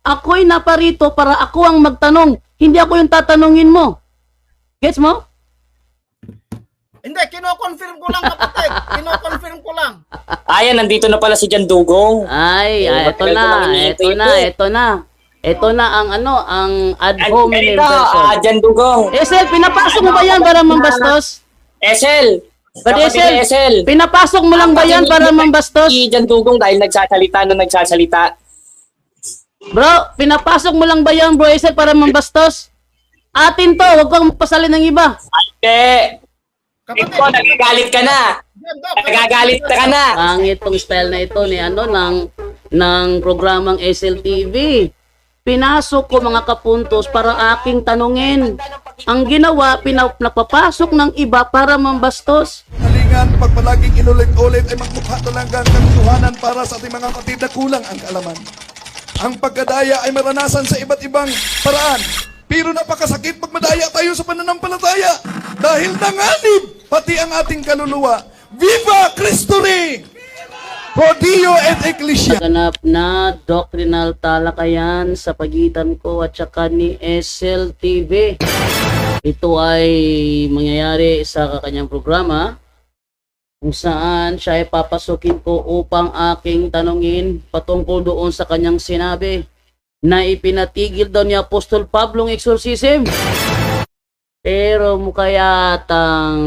Ako'y naparito para ako ang magtanong. Hindi ako yung tatanungin mo. Gets mo? Hindi, kino-confirm ko lang, kapatid. Kino-confirm ko lang. Ayan, nandito na pala si Jan Dugong. Ay, Oh, ito matagal ko na, nang iniintay ito na, ito. ito na. Ito na ang ang ad Ay, hominem ito, person. Jan Dugong. Esel, pinapasok mo ba yan para mambastos? Esel. But Kapatid ni Esel, pinapasok mo lang ba yan para mambastos? Si Jan Dugong dahil nagsasalita. Bro, pinapasok mo lang ba yan, bro Esel, para mambastos? Atin to, huwag kang pasalin ng iba. Hindi. Kapatid. Ito, nagagalit ka na. Yan, Doc. Nagagalit ka na. Ang itong style na ito ni ng programang SLTV. Pinasok ko mga kapuntos para aking tanungin. Ang ginawa, napapasok ng iba para mambastos. Halingan, pag palaging inulit-ulit ay magmukha talagang katotohanan para sa ating mga kapatid na kulang ang kaalaman. Ang pagkadaya ay maranasan sa iba't ibang paraan. Pero napakasakit pag madaya tayo sa pananampalataya. Dahil nanganib pati ang ating kaluluwa. Viva Cristo Rey! Pro Dio et Ecclesia. Naganap na doctrinal talakayan sa pagitan ko at saka ni SLTV. Ito ay mangyayari sa kanyang programa kung saan siya ay papasukin ko upang aking tanungin patungkol doon sa kanyang sinabi na ipinatigil daw ni Apostol Pablo ang exorcism. Pero mukha yatang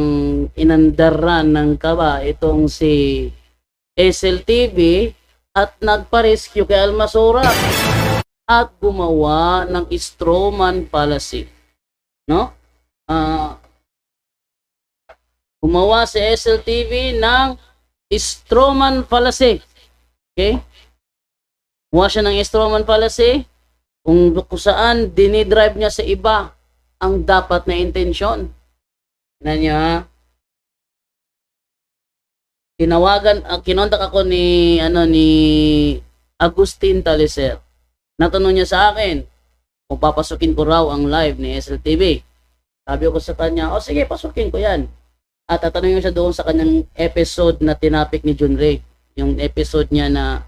inandaran ng kaba itong si SLTV at nagpa-rescue kay Almasora at gumawa ng Stroman fallacy. No? Gumawa si SLTV ng Stroman fallacy. Okay? Gumawa siya ng Stroman fallacy kung saan dinidrive niya sa iba ang dapat na intensyon. Na niya, kinontak ako ni Agustin Taliser. Natanong niya sa akin kung papasukin ko raw ang live ni SLTV. Sabi ko sa kanya, sige, pasukin ko yan. At tatanungin ko siya doon sa kanyang episode na tinapik ni John Ray. Yung episode niya na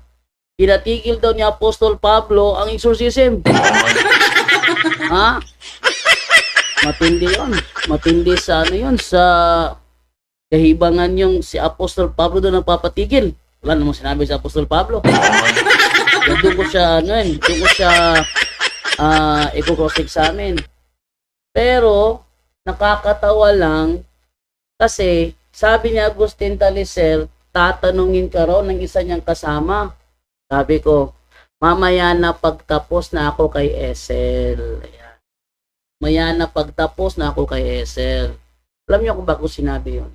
pinatigil daw ni Apostol Pablo ang exorcism. Ha? Matindi yun. Matindi sa sa kahibangan yung si Apostol Pablo doon nagpapatigil. Wala namang sinabi sa Apostol Pablo. Doon ko siya, doon ko siya i-cross-examine. Pero, nakakatawa lang kasi sabi niya Agustin Taliser, tatanungin ka raw ng isa niyang kasama. Sabi ko, mamaya na pagtapos na ako kay Esel. Ayan. Maya na pagtapos na ako kay Esel. Alam niyo kung bakit sinabi yun?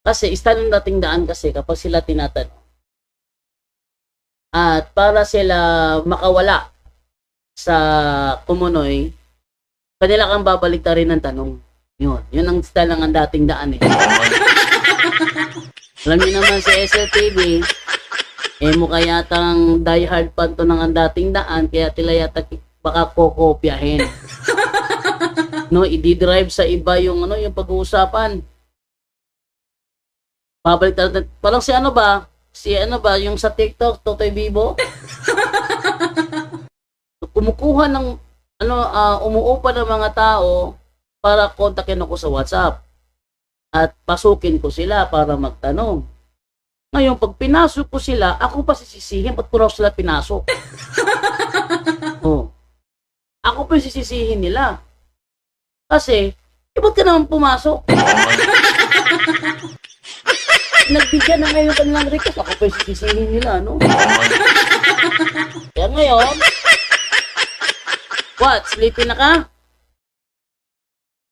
Kasi isa ng dating daan kasi kapag sila tinatanong. At para sila makawala sa kumunoy, kanila kang babalik rin ng tanong. Yun ang style ng dating daan eh. Alam niyo naman si SLTV, mukha yatang diehard fan to ng dating daan, kaya tila yata baka kokopyahin. No, i-drive sa iba yung yung pag-uusapan. Babalik natin. Parang si yung sa TikTok, Totoy Bibo. Kumukuha ng umuupa ng mga tao para kontakin ako sa WhatsApp. At pasukin ko sila para magtanong. Ngayon, pag pinasok ko sila, ako pa sisisihin, ba't ko raw sila pinasok? Ako pa sisisihin nila. Kasi, ba't ka naman pumasok? Nagbigyan na ngayon kanilang request, ako pa sisisihin nila, no? Kaya ngayon, what? Sleepy na ka?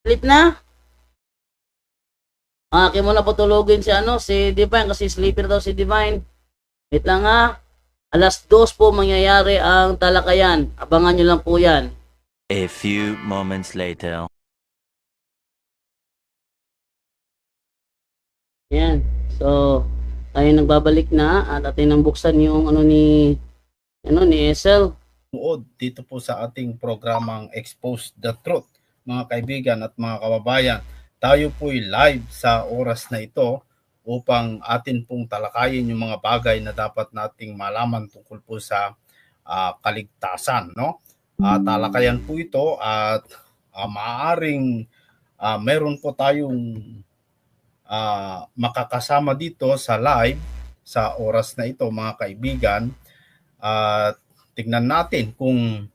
Sleep na? Akin mo na patulogin si Divine kasi sleeper daw si Divine. Wait lang ha. 2:00 po mangyayari ang talakayan. Abangan nyo lang po yan. A few moments later. Yan. So, tayo nagbabalik na at atin nang buksan yung ni Esel. Dito po sa ating programang Expose the Truth, mga kaibigan at mga kababayan. Tayo po'y live sa oras na ito upang atin pong talakayin yung mga bagay na dapat nating malaman tungkol po sa kaligtasan, no? Talakayan po ito at maaaring meron po tayong makakasama dito sa live sa oras na ito, mga kaibigan. At tignan natin kung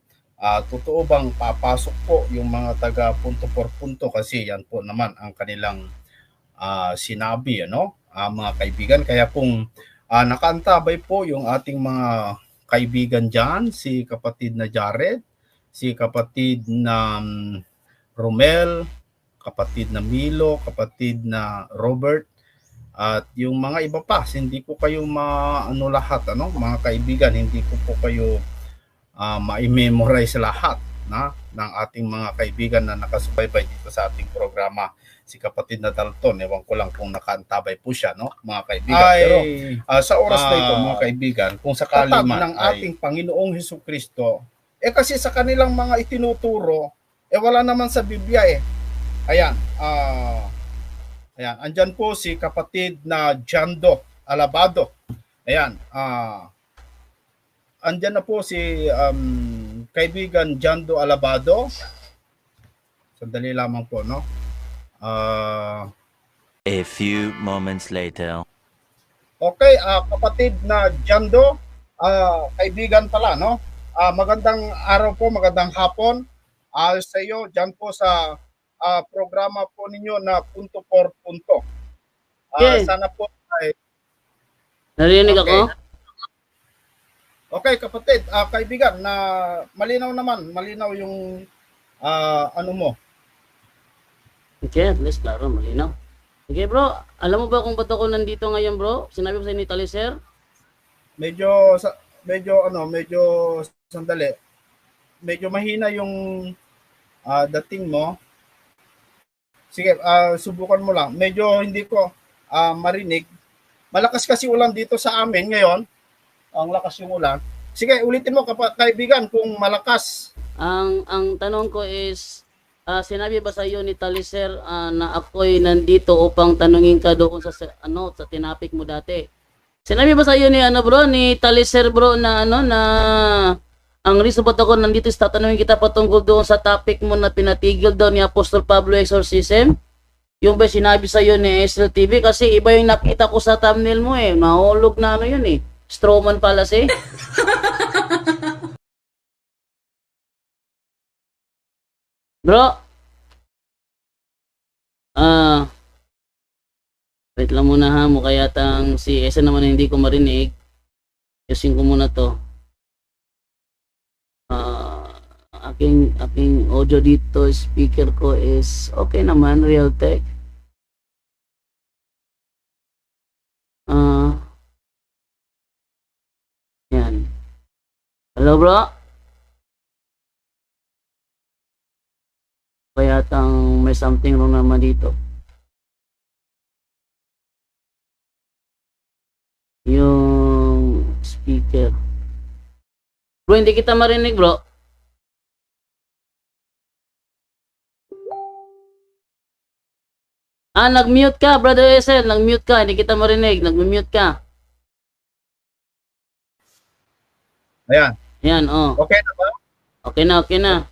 totoo bang papasok po yung mga taga punto por punto, kasi yan po naman ang kanilang sinabi, ano, mga kaibigan. Kaya kung nakaantabay po yung ating mga kaibigan dyan, si kapatid na Jared, si kapatid na Romel, kapatid na Milo, kapatid na Robert, at yung mga iba pa, hindi ko kayo maano lahat, ano, mga kaibigan, hindi ko po kayo ma-memorize lahat ng ating mga kaibigan na nakasubaybay dito sa ating programa. Si kapatid na Dalton, ewan ko lang kung nakaantabay po siya, no, mga kaibigan. Pero sa oras na ito, mga kaibigan, kung sakali man ng ating Panginoong Hesukristo, kasi sa kanilang mga itinuturo, wala naman sa Biblia eh. Ayan, ayan, andyan po si kapatid na Jando Alabado. Ayan, andyan na po si kaibigan Jando Alabado. Sandali lamang po, no? A few moments later. Okay, kapatid na Jando, kaibigan pala, no? Magandang araw po, magandang hapon sa iyo, dyan po sa programa po ninyo na punto por punto. Yes. Sana po ay Narinig Okay. ako? okay, kapatid, kaibigan, na malinaw yung ano mo. Okay, at least klaro, malinaw. Okay bro, alam mo ba kung ba't ako nandito ngayon bro? Sinabi ko sa inyo ni Taliser? Medyo sandali. Medyo mahina yung dating mo. Sige, subukan mo lang. Medyo hindi ko marinig. Malakas kasi ulan dito sa amin ngayon. Ang lakas yung ulan. Sige, ulitin mo kaibigan kung malakas. Ang tanong ko is, sinabi ba sa iyo ni Taliser na ako'y nandito upang tanungin ka doon sa tinapik mo dati? Sinabi ba sa iyo ni ni Taliser bro na ang reason ba't ako nandito is tatanungin kita patungkol doon sa topic mo na pinatigil daw ni Apostol Pablo exorcism? Yung ba sinabi sa iyo ni SLTV? Kasi iba yung nakita ko sa thumbnail mo eh. Nahulog na yun eh. Strowman Palace. Bro. Wait lang muna ha. Mukha yatang si Esa naman hindi ko marinig. Yusin ko muna to. Aking audio dito, speaker ko is okay naman, Realtek. Yan. Hello bro? Kaya tang may something wrong naman dito. Yung speaker. Bro, hindi kita marinig bro. Nag-mute ka, Brother SL. Nag-mute ka. Hindi kita marinig. Nag-mute ka. Ayan. Ayan, oh. Okay na ba? Okay na.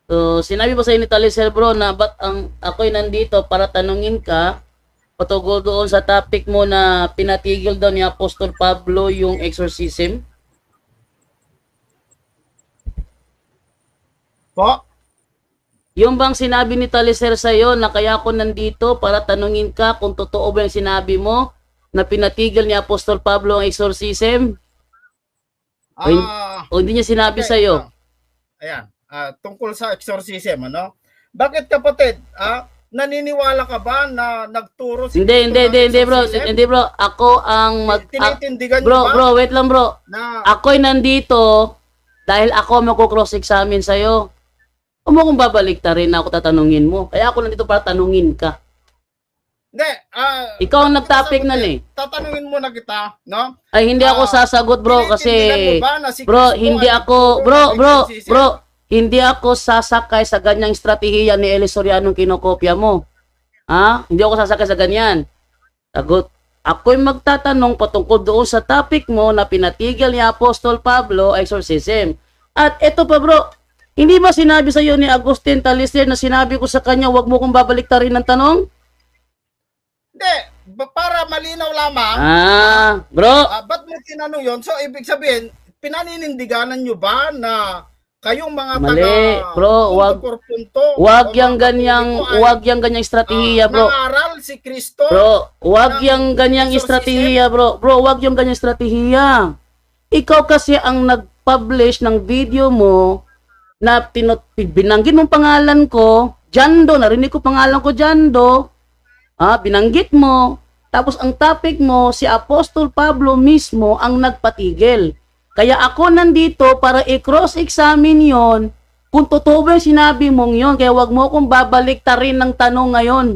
So, sinabi ba sa inyo ni Taliser bro na ba't ako'y nandito para tanungin ka patungkol doon sa topic mo na pinatigil daw ni Apostol Pablo yung exorcism? Po? Yung bang sinabi ni Taliser sa'yo na kaya ako nandito para tanungin ka kung totoo ba yung sinabi mo na pinatigil ni Apostol Pablo ang exorcism? O hindi niya sinabi sa'yo? Ayan. Tungkol sa exorcism, ano? Bakit kapatid? Naniniwala ka ba na nagturo si Hindi bro. Hindi bro. Ako ang tinitindigan niyo ba? Bro, wait lang bro. Na Ako'y nandito dahil ako magko-cross-examine sa'yo. Huwag mo kong babalik ta rin na ako tatanungin mo. Kaya ako nandito para tanungin ka. Hindi. Ikaw ang nag-topic na eh. Tatanungin mo na kita, no? Ay, hindi ako sasagot bro kasi Tinitindigan mo ba na si bro, Kristo hindi ay ako nagturo ng exorcism? bro, hindi ako sasakay sa ganyang estratehiya ni Eli Sorianong kinokopya mo. Hindi ako sasakay sa ganyan. Sagot. ako'y magtatanong patungkol doon sa topic mo na pinatigil ni Apostol Pablo, exorcism. At eto pa bro, hindi ba sinabi sa iyo ni Agustin Talister na sinabi ko sa kanya, wag mo kong babaliktarin ng tanong? Hindi, para malinaw lamang. Bro. Ba't mo tinanong yon? So, ibig sabihin, pinaninindiganan nyo ba na kayong mga Mali, taga bro, wag yang ganyang estratehiya, bro. Nangaral si Kristo. Bro, wag yang ganyang estratehiya, bro. Bro, wag yung ganyang estratehiya. Ikaw kasi ang nag-publish ng video mo na binanggit mong pangalan ko, Jando, narinig ko pangalan ko Jando. Binanggit mo. Tapos ang topic mo, si Apostol Pablo mismo ang nagpatigil. Kaya ako nandito para i-cross-examine yon kung totoo ba yung sinabi mong yon. Kaya wag mo akong babaliktarin ng tanong ngayon.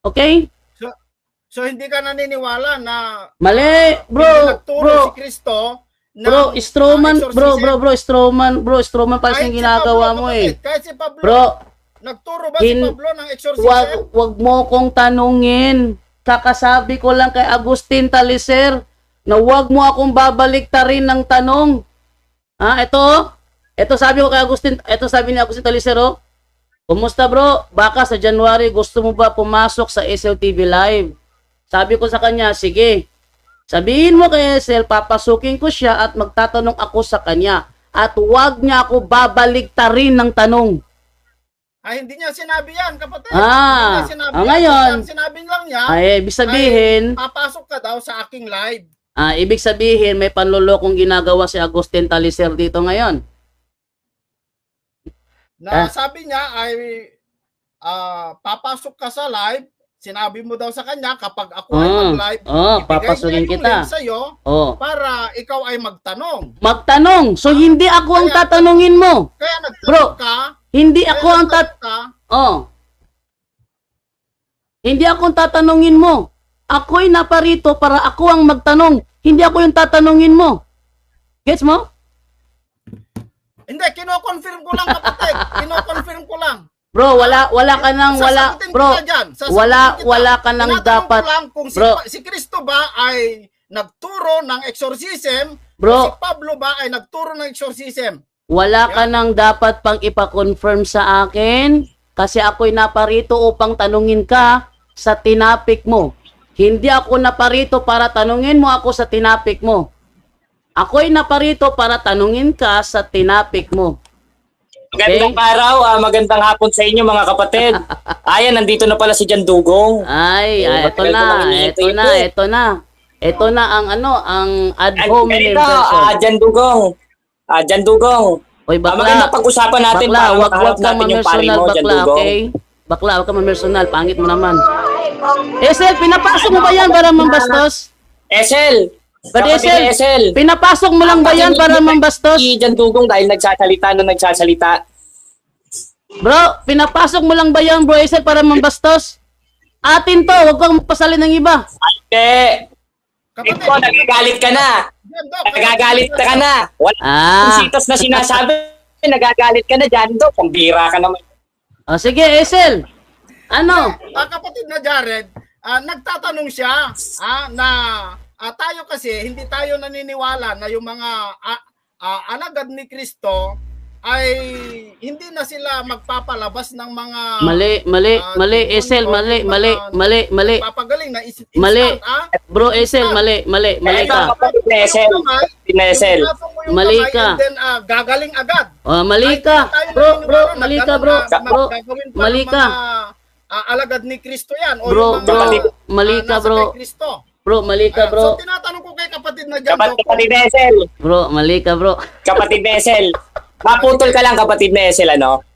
Okay? So hindi ka naniniwala na Mali, bro. nagturo si Kristo na Bro, Stroman, exorcism? Stroman pa Kahit yung si ginagawa Pablo, mo kapatid, Kahit si Pablo, Bro, nagturo ba si Pablo ng exorcism? wag mo kong tanungin. Kakasabi ko lang kay Agustin Taliser na wag mo akong babaliktarin ng tanong. Ito sabi ko kay Agustin, ito sabi ni Agustin Taliser, kumusta bro? Baka sa January gusto mo ba pumasok sa SLTV Live? Sabi ko sa kanya, sige. Sabihin mo kay SL, papasukin ko siya at magtatanong ako sa kanya. At wag niya ako babaliktarin ng tanong. Hindi niya sinabi yan, kapatid. Hindi niya sinabi yan. Ngayon, Ang sinabi lang niya, ibig sabihin, papasok ka daw sa aking live. ibig sabihin, may panlulokong ginagawa si Agustin Taliser dito ngayon. Na sabi niya ay papasok ka sa live. Sinabi mo daw sa kanya kapag ako ay mag-live, papasukin ibigay niya yung kita. link sa'yo para ikaw ay magtanong. Magtanong. So, hindi ako ang tatanungin mo. Kaya Bro, nagtanong ka. Hindi ako ang Hindi ako ang tatanungin mo. Ako'y naparito para ako ang magtanong. Hindi ako yung tatanungin mo. Gets mo? Hindi, kino-confirm ko lang, kapatid. Kino-confirm ko lang. Bro, wala ka nang wala ka nang dapat. Ko lang kung Bro, si Kristo ba ay nagturo ng exorcism, Bro, o si Pablo ba ay nagturo ng exorcism. wala ka nang dapat pang ipa-confirm sa akin kasi ako'y naparito upang tanungin ka sa tinapik mo. Hindi ako naparito para tanungin mo ako sa tinapik mo. Ako'y naparito para tanungin ka sa tinapik mo. Magandang araw, magandang hapon sa inyo mga kapatid. Ayan, nandito na pala si Jan Dugong. Ito na ang ad hominem Ito, person. Jan Dugong. Jan Dugong. Oy, bakla. Magandang pag-usapan natin Bakla, para wag makaharap kang natin yung pari mamersonal, mo, Jan bakla, Dugong. okay? Bakla, wag kang mamersonal, pangit mo naman. Esel, pinapasok mo ba yan para mambastos? Esel, But kapatid Esel, Esel. pinapasok mo lang ba yan para mambastos? Si Jan Dugong dahil nagsasalita. Bro, pinapasok mo lang ba yan, bro Esel, para mambastos? Atin to, wag kang pasalin ng iba. Ate, Kapatid, ikaw, nagagalit ka na. Nagagalit ka na. Wala sitos na sinasabi. Nagagalit ka na, Jan Dugong. Pambira ka naman. Sige, Esel. Ano? kapatid na Jared, nagtatanong siya na tayo kasi hindi tayo naniniwala na yung mga alagad ni Kristo ay hindi na sila magpapalabas ng mga Mali, Esel, mali. papagaling na instant, Mali. Bro Esel, mali ka. Kapatid na Esel. Mali ka. And then gagaling agad. Mali ka. Bro, mali ka, bro. Bro, mali ka. Alagad ni Kristo yan. O Bro, yung mga, mali ka, nasa bro. kay Kristo. Bro, mali ka, So bro. tinatanong ko kay kapatid na dyan, Kapatid na Esel. Bro, mali ka, bro. Kapatid na Esel. Maputol ka lang, kapatid na Esel, ano?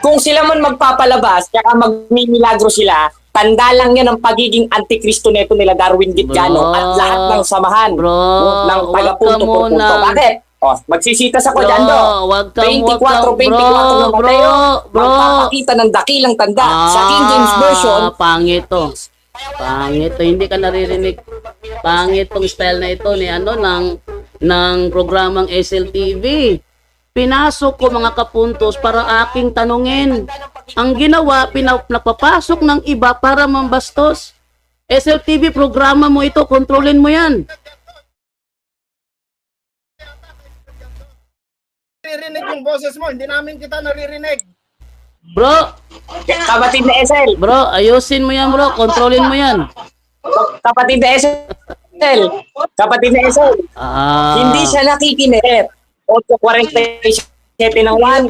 Kung sila man magpapalabas, kaya magmimilagro sila, tanda lang yan ang pagiging antikristo neto nila Darwin Gitgano at lahat ng samahan ng taga-punto por punto. Bakit? Magsisitas ako dyan, do. Wag kang, 24 na Mateo, magpapakita ng dakilang tanda sa King James Version. Pangit to. Hindi ka naririnig. Pangit tong style na ito ni ng programang SLTV. Pinasok ko mga kapuntos para aking tanungin. Ang ginawa, napapasok ng iba para mambastos. SLTV, programa mo ito, kontrolin mo yan. Naririnig yung boses mo, hindi namin kita naririnig. Bro, Kapatid na SL. bro, ayusin mo yan bro, kontrolin mo yan. Kapatid na SL. Kapatid na SL. Hindi siya nakikinig. 8:47 ng 1.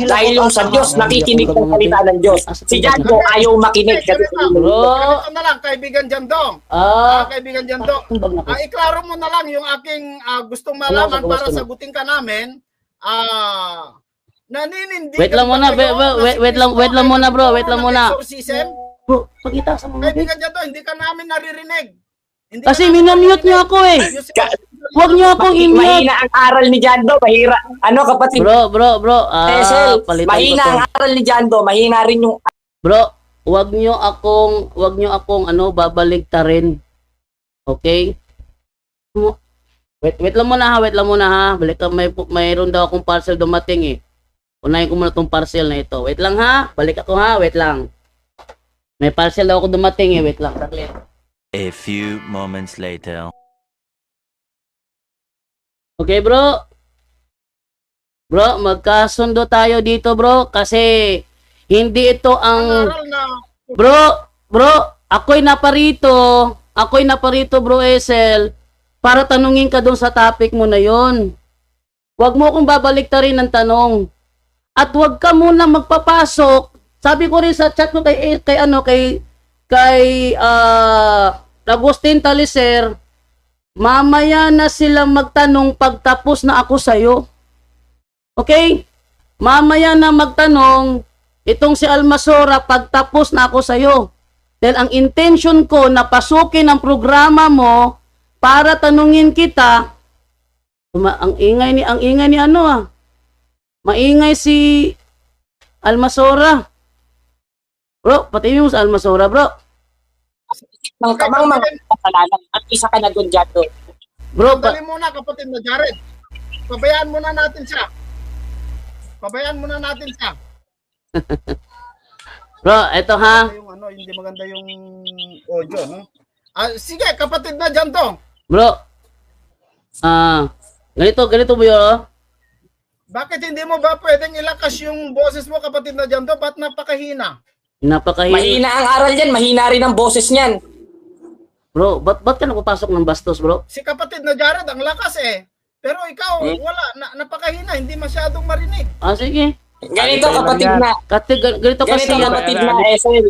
Dahil yung sa Diyos, nakikinig ng salita ng Diyos. Si Jando ayaw makinig. Kasi Bro, Ito na lang, kaibigan Jandong. Kaibigan Jandong. Iklaro mo na lang yung aking gustong malaman para sagutin ka namin. Naninindigan wait lang muna, ba kayo wait lang muna bro, wait lang muna. Exorcism? Bro, pakita sa mga Kaibigan Jandong, hindi ka namin naririnig. Hindi kasi ka namin minamute niyo ako eh. naririnig. Huwag niyo akong i-mute. mahina ang aral ni Jando. Mahira. Ano kapatid? Bro, SL, palitan ko mahina to. ang aral ni Jando. Mahina rin yung Bro, wag niyo akong babaligtarin. Okay? Wait lang muna ha. Balik ka, mayroon daw akong parcel dumating eh. Unahin ko muna tong parcel na ito. Wait lang ha. Balik ako ha. Wait lang. May parcel daw ako dumating eh. Wait lang. Saglit. A few moments later. Okay, bro. Bro, magkasundo tayo dito, bro. Kasi hindi ito ang... Aral na Bro, ako'y naparito, bro, SL, para tanungin ka doon sa topic mo na yon. Huwag mo akong babaliktarin ng tanong. At huwag ka muna magpapasok. Sabi ko rin sa chat ko kay Agustin Taliser, mamaya na sila magtanong pagtapos na ako sa'yo. Okay? Mamaya na magtanong itong si Almasora pagtapos na ako sa'yo. Dahil ang intention ko na pasukin ang programa mo para tanungin kita. Ang ingay ni ano ah. Maingay si Almasora. Bro, pati mo sa Almasora, bro. ng kamang mga kasalanan at isa ka na doon, Jando. Bro, Dali muna kapatid na Jared. Pabayaan muna natin siya. bro, eto ha. Yung hindi maganda yung audio, no? Sige, kapatid na Jando. Bro, ganito ba yun? Oh? Bakit hindi mo ba pwedeng ilakas yung boses mo, kapatid na Jando? Ba't napakahina? Mahina ang aral yan, mahina rin ang boses niyan. Bro, ba't ka napapasok ng bastos, bro? Si kapatid na Jared, ang lakas eh. Pero ikaw, wala. Napakahina, hindi masyadong marinig. Sige. Ganito kapatid na. Ganito kasi Ganito yan. kapatid na SL.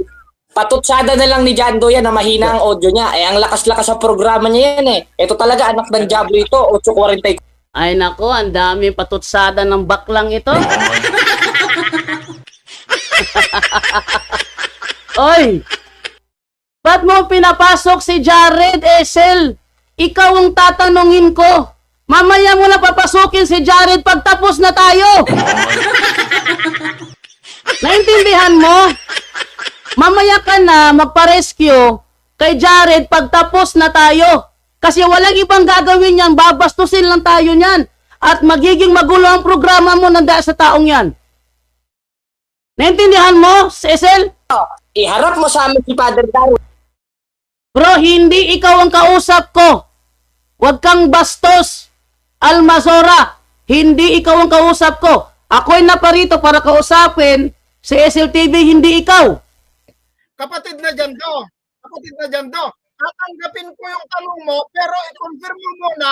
Patutsada na lang ni Jando yan na mahina ang audio niya. Ang lakas-lakas sa programa niya yan eh. Ito talaga anak ng Diablo ito, 8:40. Ay nako, ang daming patutsada ng baklang ito. Oy! Ba't mo pinapasok si Jared SL? Ikaw ang tatanungin ko. Mamaya mo na papasukin si Jared pagtapos na tayo. Naintindihan mo? Mamaya ka na magpa-rescue kay Jared pagtapos na tayo. Kasi walang ibang gagawin yan. Babastusin lang tayo niyan. At magiging magulo ang programa mo nang dahil sa taong yan. Naintindihan mo, SL? Iharap mo sa amin si Father Darwin. Bro, hindi ikaw ang kausap ko. Huwag kang bastos. Almasora, hindi ikaw ang kausap ko. Ako'y naparito para kausapin si SLTV, hindi ikaw. Kapatid na Jando, tatanggapin ko yung tanong mo, pero i-confirm mo muna.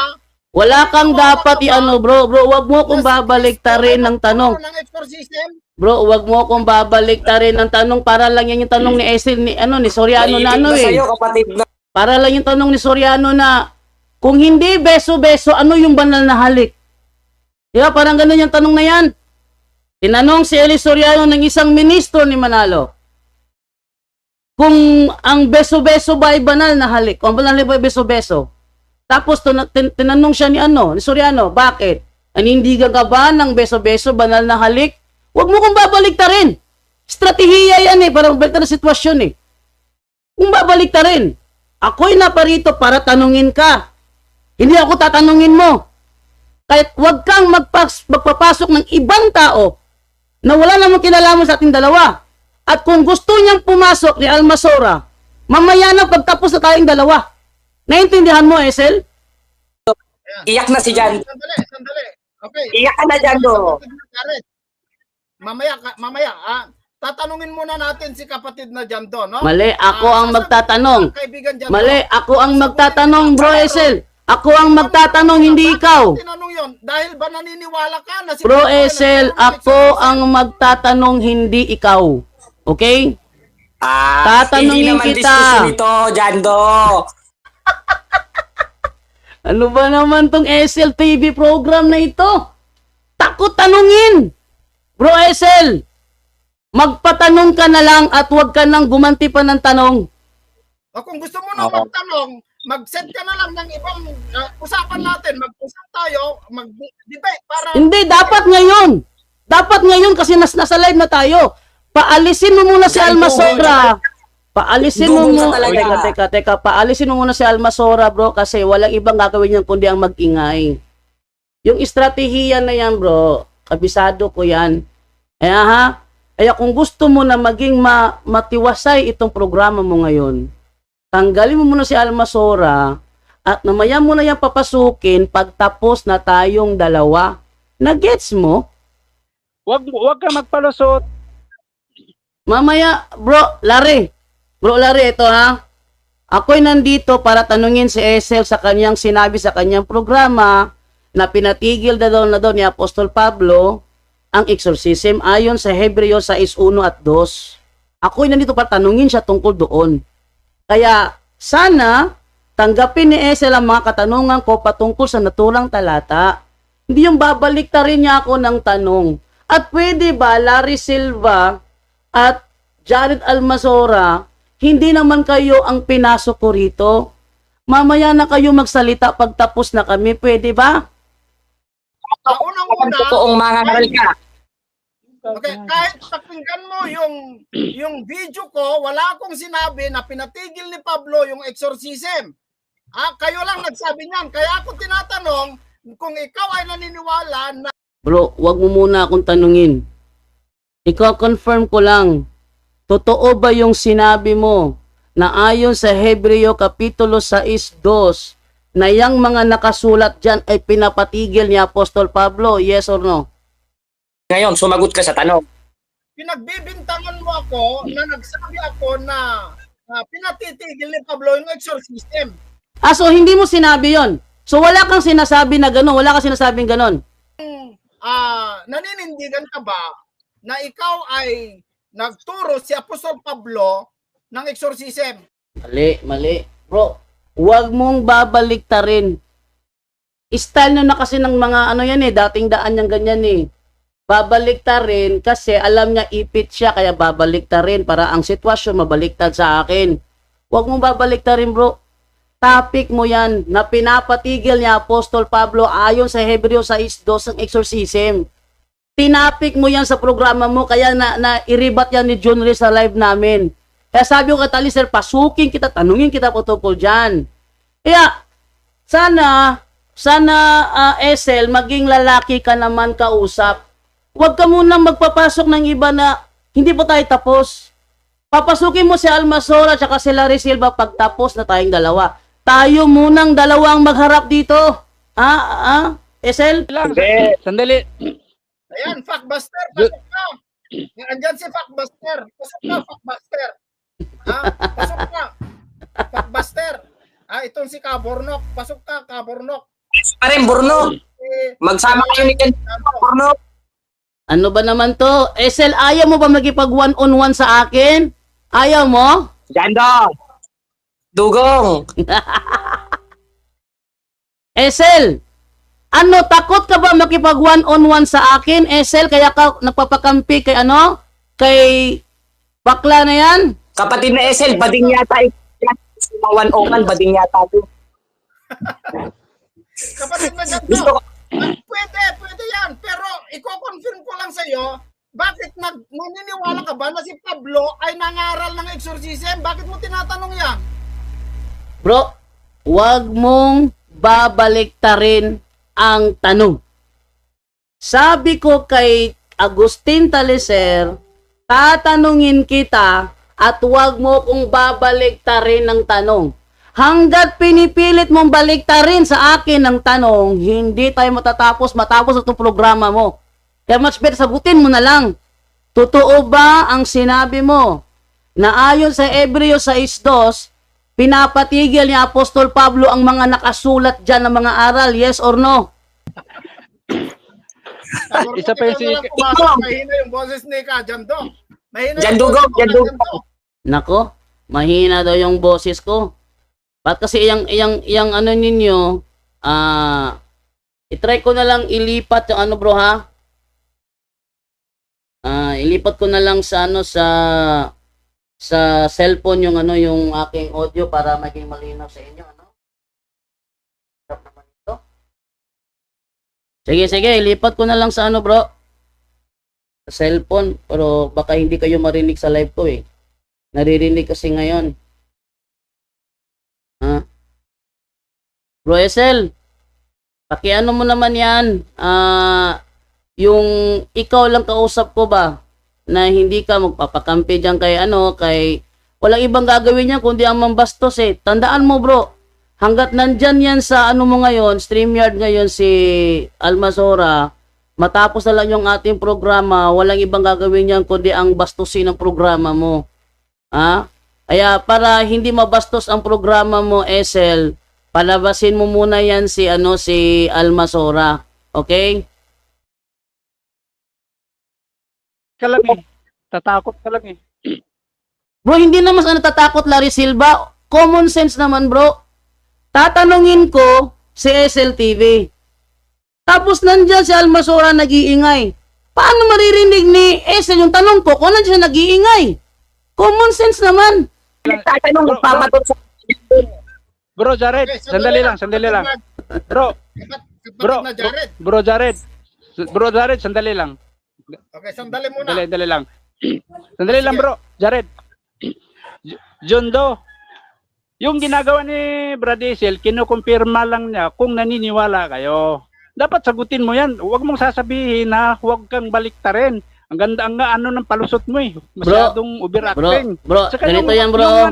Wala kang dapat bro. Bro, huwag mo akong babaliktarin ng tanong. Ng exorcism? Bro, huwag mo akong babaliktarin ng tanong. Para lang yan yung tanong ni SL, ni Soriano na Sa'yo, kapatid na. Para lang yung tanong ni Soriano na kung hindi beso-beso, ano yung banal na halik? Diba? Parang ganun yung tanong na yan. Tinanong si Eli Soriano ng isang ministro ni Manalo. Kung ang beso-beso ba ay banal na halik? Kung ang banal na halik ba ay beso-beso? Tapos tinanong siya ni Soriano, bakit? Anindigan ka ba ng beso-beso, banal na halik? Huwag mo kong babaliktarin. Strategiya yan para mabaliktarin ang sitwasyon eh. Kung babaliktarin, ako'y naparito para tanungin ka. Hindi ako tatanungin mo. Kahit huwag kang magpapasok ng ibang tao na wala namang kinalaman sa ating dalawa. At kung gusto niyang pumasok ni Almasora Mamaya na pagtapos na tayong dalawa. Naintindihan mo, Esel? Iyak na si Jan. Sandali. Okay. Iyak ka na, Jando. Mamaya, tatanungin muna natin si kapatid na Jando, no? Mali, ako ang magtatanong. Kaibigan Jando. Mali, ako ang magtatanong, bro Esel. Ako ang magtatanong, hindi ikaw. Tinanong yon dahil ba naniniwala ka na si Bro Esel, ako ang magtatanong, hindi ikaw. Okay? Tatanungin hindi naman kita. diskusyon ito, Jando. Ano ba naman tong SLTV program na ito? Takot tanungin! Bro Esel, magpatanong ka na lang at huwag ka nang gumanti pa ng tanong. O kung gusto mo na magtanong, mag-set ka na lang ng ibang usapan natin. Mag-usap tayo, mag-debate para... Hindi, dapat ngayon. Dapat ngayon kasi nasa live na tayo. Paalisin mo muna si Almasora. Paalisin mo Dugong ka muna. talaga. Teka. Paalisin mo muna si Almasora, bro, kasi walang ibang gagawin yan kundi ang mag-ingay. Yung estratehiya na yan, bro, kabisado ko yan. Kaya kung gusto mo na maging matiwasay itong programa mo ngayon, tanggalin mo muna si Almasora at namaya mo na yan papasukin pagtapos na tayong dalawa. Na-gets mo? Wag ka magpalusot. Mamaya, Bro Larry, ito ha. Ako'y nandito para tanungin si Esel sa kanyang sinabi sa kanyang programa na pinatigil na daw ni Apostol Pablo ang exorcism ayon sa Hebreo 6:1 at 2. Ako'y nandito para tanungin siya tungkol doon. Kaya sana tanggapin ni Esel ang mga katanungan ko patungkol sa naturang talata. Hindi yung babalik ta rin niya ako ng tanong. At pwede ba Larry Silva at Jared Almasora, hindi naman kayo ang pinasok ko rito? Mamaya na kayo magsalita pagtapos na kami, pwede ba? Ang totoong mga ngaral ka. Okay, kahit pakinggan mo yung video ko, wala akong sinabi na pinatigil ni Pablo yung exorcism. Kayo lang nagsabi niyan. Kaya ako tinatanong kung ikaw ay naniniwala na Bro, wag mo muna akong tanungin. Iko-confirm ko lang. Totoo ba yung sinabi mo na ayon sa Hebreo Kapitulo 6:2 na yung mga nakasulat dyan ay pinapatigil ni Apostol Pablo? Yes or no? Ngayon, sumagot ka sa tanong. pinagbibintangan mo ako na nagsabi ako na pinatitigil ni Pablo yung exorcism. So hindi mo sinabi yon. So wala kang sinasabi na gano'n, wala kang sinasabing gano'n. Naninindigan ka ba na ikaw ay nagturo si Apostol Pablo ng exorcism? Mali. Bro, huwag mong babaliktarin. Style na kasi ng mga dating daan niyang ganyan eh. Babaliktarin kasi alam niya ipit siya kaya babaliktarin para ang sitwasyon mabaliktad sa akin. Huwag mong babaliktarin, bro. Topic mo yan na pinapatigil ni Apostol Pablo ayon sa Hebreo 6:2 ang exorcism. Tinapik mo yan sa programa mo kaya na-iribat yan ni John Ray sa live namin. Kaya sabi ko katali, sir, pasukin kita, tanungin kita po tungkol dyan. Kaya, sana Esel, maging lalaki ka naman kausap. Huwag ka munang magpapasok ng iba na hindi pa tayo tapos. Papasukin mo si Almasora at si Larry Silva pagtapos na tayong dalawa. Tayo munang dalawang magharap dito. Esel? Sandali. Ayan, Fuckbuster, pasok ka. Andyan si Fuckbuster. Pasok ka, Fuckbuster. Pasok ka. Fuckbuster. Itong si Kabornok. Pasok ka, Kabornok. Parin, Burno. Magsama kayo ni Ken, Burno. Ano ba naman to? Esel, ayaw mo ba magipag one-on-one sa akin? Ayaw mo? Jando. Dugong. Esel, takot ka ba makipag one-on-one sa akin, Esel? Kaya ka nagpapakampi kay Kay bakla na yan? Kapatid na Esel, bading yata ito. One-on-one, bading yata ito. Kapatid na dyan Gusto ko. Pwede yan. Pero i-confirm ko lang sa'yo, bakit naniniwala ka ba na si Pablo ay nangaral ng exorcism? Bakit mo tinatanong yan? Bro, wag mong babaliktarin ang tanong. Sabi ko kay Agustin Taliser, tatanungin kita at huwag mo kong babaliktarin ng tanong. Hanggat pinipilit mong baliktarin sa akin ng tanong, hindi tayo matapos itong programa mo. Kaya much better, sagutin mo na lang. Totoo ba ang sinabi mo na ayon sa Hebreo 6:2, pinapatigil ni Apostol Pablo ang mga nakasulat dyan ng mga aral? Yes or no? Isa pa yung si... Mahina yung boses ni Ka, Jando. Mahina Jan yung Dugo, boses mo, Jan Dugo. Nako, mahina daw yung boses ko. Ba't kasi iyang ano ninyo, itry ko na lang ilipat yung ano bro ha? Ilipat ko na lang sa ano sa cellphone yung ano yung aking audio para maging malinaw sa inyo ano. Sarap naman ito. Sige, ilipat ko na lang sa ano bro. Sa cellphone, pero baka hindi kayo marinig sa live ko eh. Naririnig kasi ngayon. Bro Esel, pakiano mo naman yan. Yung ikaw lang kausap ko ba na hindi ka magpapakampi dyan kay walang ibang gagawin niya kundi ang mambastos eh. Tandaan mo bro, hanggat nandyan yan sa ano mo ngayon, StreamYard ngayon si Almasora, matapos na lang yung ating programa, walang ibang gagawin niyan kundi ang bastusin ng programa mo. Kaya para hindi mabastos ang programa mo, Esel, palabasin mo muna yan si Almasora. Okay? Ka lang eh. Tatakot ka lang eh. Bro, hindi naman sa natatakot Larry Silva. Common sense naman, bro. Tatanungin ko si SLTV. Tapos nandyan si Almasora nag-iingay. Paano maririnig ni SL yung tanong ko kung nandiyan siya nag-iingay? Common sense naman. Tatanong, magpapatot sa... Bro Jared, sandali lang. Bro, Bro Jared, sandali lang. Okay, sandali muna. Dali lang. Sandali lang bro, Jared. Jondo, yung ginagawa ni Brad Diesel, kinukumpirma lang niya kung naniniwala kayo. Dapat sagutin mo yan. Huwag mong sasabihin na huwag kang baliktarin. Ang ganda ang ng palusot mo eh. Masyadong overacting. Bro, Saka ganito yan bro.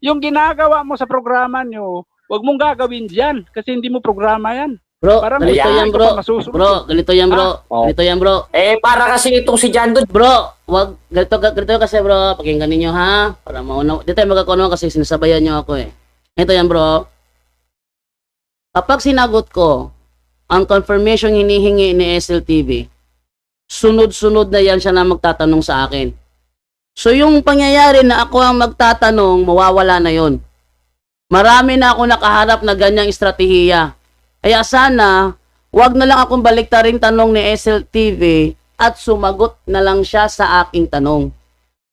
Yung ginagawa mo sa programa nyo, huwag mong gagawin diyan kasi hindi mo programa yan. Bro, Parang ganito ayan, yan bro. Bro, ganito yan bro. Ganito yan bro. Para kasi itong si Jando. Bro, wag ganito kasi bro, pakinggan niyo ha para maunaw. Dito tayo magkakuno kasi sinasabayan niyo ako eh. Ganito yan bro. Kapag sinagot ko ang confirmation hinihingi ni SLTV, sunod-sunod na yan siya na magtatanong sa akin. So yung pangyayari na ako ang magtatanong, mawawala na yon. Marami na ako nakaharap na ganyang estratehiya. Kaya sana, wag na lang akong baliktarin tanong ni SLTV at sumagot na lang siya sa aking tanong.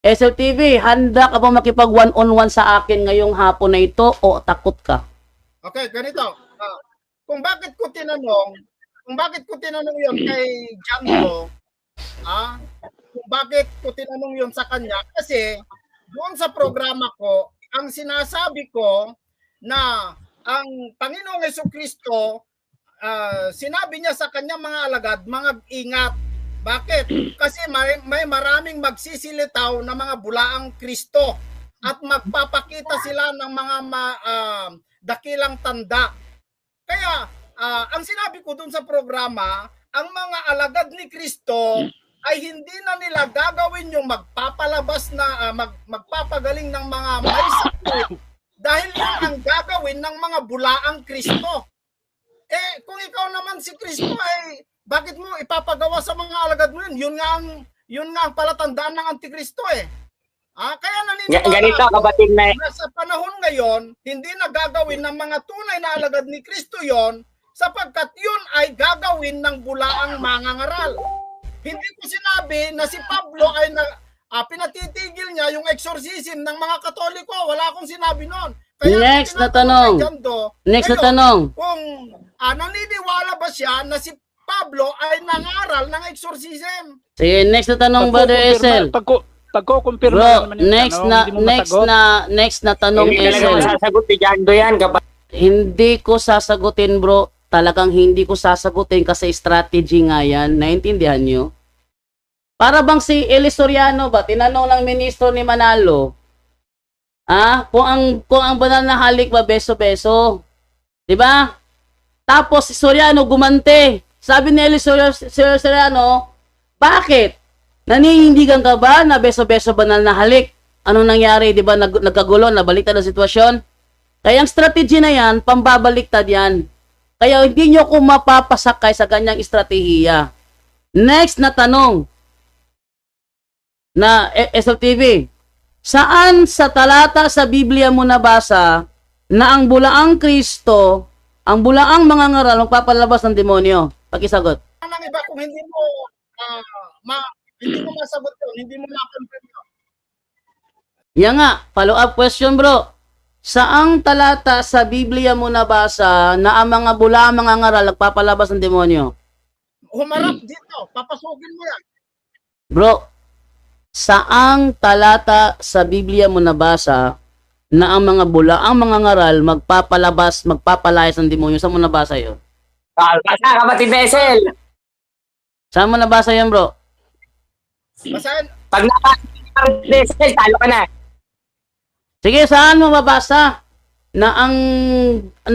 SLTV, handa ka ba makipag one-on-one sa akin ngayong hapon na ito o takot ka? Okay, ganito. Kung bakit ko tinanong yun kay Jando, kung bakit ko tinanong yun sa kanya, kasi doon sa programa ko, ang sinasabi ko na ang Panginoong Jesucristo, sinabi niya sa kanya mga alagad, mga ingat. Bakit? Kasi may maraming magsisilitaw na mga bulaang Kristo at magpapakita sila ng mga dakilang tanda. Kaya, ang sinabi ko dun sa programa, ang mga alagad ni Kristo ay hindi na nila gagawin yung magpapalabas na magpapagaling ng mga may sakit dahil yun ang gagawin ng mga bulaang Kristo. Kung ikaw naman si Kristo ay bakit mo ipapagawa sa mga alagad mo yun? Yun nga ang palatandaan ng Antikristo eh. Kaya naniniwala Ganito, kapatid na... sa panahon ngayon, hindi na gagawin ng mga tunay na alagad ni Kristo yon sapagkat yun ay gagawin ng bulaang mangangaral. Hindi ko sinabi na si Pablo ay pinatitigil niya yung exorcism ng mga Katoliko. Wala akong sinabi noon. Next na tanong. Kung naniniwala ba siya na si Pablo ay nangaral ng exorcism? Sige, next na tanong, Brother Esel. Pagko-compirma Bro, naman yung next tanong, next na tanong, Hindi talaga Esel. masasagot ni Jando yan, kapatid. Hindi ko sasagutin, bro. Talagang hindi ko sasagutin kasi strategy nga yan. Naintindihan nyo? Para bang si Eli Soriano ba, tinanong ng ministro ni Manalo, kung ang banal na halik ba beso-beso. 'Di ba? Tapos si Soriano gumante. Sabi ni Eli Soriano, bakit? Naninindigan ka ba na beso-beso banal na halik? Ano nangyari? 'Di ba nagkagulo, nabaliktad ang sitwasyon? Kaya ang strategy na yan, pambabaliktad yan. Kaya hindi nyo ko mapapasakay sa ganyang estratehiya. Next na tanong na SLTV, saan sa talata sa Biblia mo nabasa na ang bulaang Kristo, ang bulaang mga ngaral magpapalabas ng demonyo? Pakisagot. Ang iba kung hindi mo hindi mo masagot yun, hindi mo ma-confirm yun. Yan nga, follow-up question bro. Saang talata sa Biblia mo nabasa na ang mga bula, mga ngaral nagpapalabas ng demonyo? Humarap dito, papasukin mo yan. Bro, saang talata sa Biblia mo nabasa na ang mga bula, ang mga ngaral magpapalabas, magpapalayas ng demonyo? Saan mo nabasa yun? Basta, kapatid Nesel. Saan mo nabasa yun bro? Basahin, Pag nabasa ng Nesel, talo ka na. Sige, saan mo mabasa na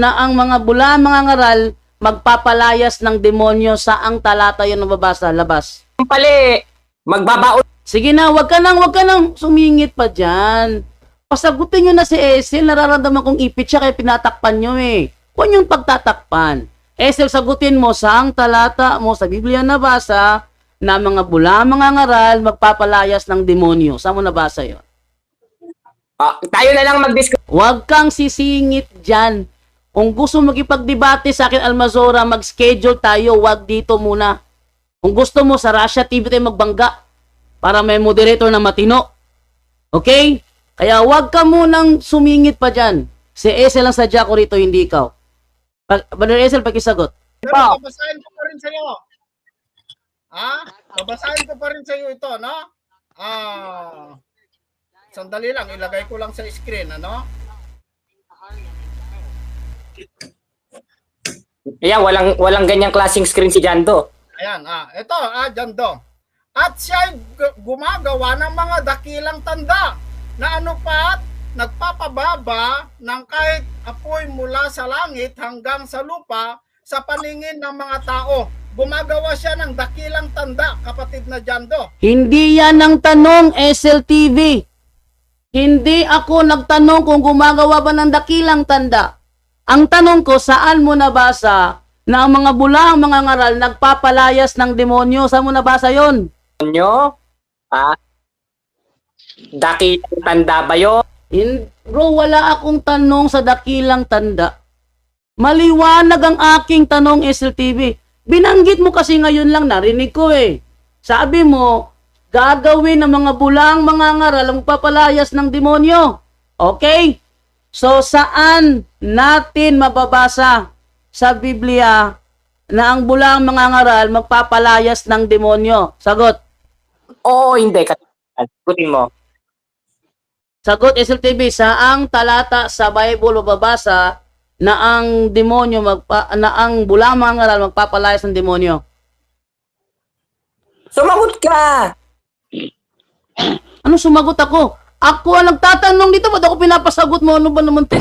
ang mga bula, mga ngaral magpapalayas ng demonyo? Saang talata yun nababasa? Labas. Yung pali, magbabaon. Sige na, wag ka nang sumingit pa dyan. Pasagutin nyo na si Esel, nararamdaman kong ipit siya kaya pinatakpan nyo eh. Huwag yung pagtatakpan. Esel, sagutin mo, saang talata mo sa Biblia nabasa na mga bula, mga ngaral magpapalayas ng demonyo? Saan mo nabasa yun? Tayo na lang mag-discuss. Huwag kang sisingit dyan. Kung gusto magipagdebate sa akin, Almazora, mag-schedule tayo. Huwag dito muna. Kung gusto mo, sa Russia TV tayo magbangga para may moderator na matino. Okay? Kaya huwag ka munang sumingit pa dyan. Si Esel lang sadya ko rito, hindi ikaw. Brother Esel, pakisagot. pero babasahin ko pa rin sa'yo. Babasahin ko pa rin sa'yo ito, no? Sandali lang, ilagay ko lang sa screen, ano? Ayan, walang ganyang klaseng screen si Jando. Ayan, ito, Jando. At siya'y gumagawa ng mga dakilang tanda na anupat nagpapababa ng kahit apoy mula sa langit hanggang sa lupa sa paningin ng mga tao. Gumagawa siya ng dakilang tanda, kapatid na Jando. Hindi yan ang tanong, SLTV. Hindi ako nagtanong kung gumagawa ba ng dakilang tanda. Ang tanong ko, saan mo nabasa na ang mga bula, ang mga ngaral nagpapalayas ng demonyo? Saan mo nabasa yon? Nyo? Dakilang tanda ba yun? Bro, wala akong tanong sa dakilang tanda. Maliwanag ang aking tanong, SLTV. Binanggit mo kasi ngayon lang, narinig ko eh. Sabi mo, gagawin ng mga bulang, mga ngaral ang papalayas ng demonyo. Okay? So, saan natin mababasa sa Biblia na ang bulang, mga ngaral magpapalayas ng demonyo? Sagot. Oo, hindi. Sagutin mo. Sagot, SLTV, saang talata sa Bible mababasa na ang demonyo na ang bulang, mga ngaral magpapalayas ng demonyo? Sumagot ka! Ano sumagot ako? Ako ang nagtatanong dito, ba't ako pinapasagot mo? Ano ba naman ito?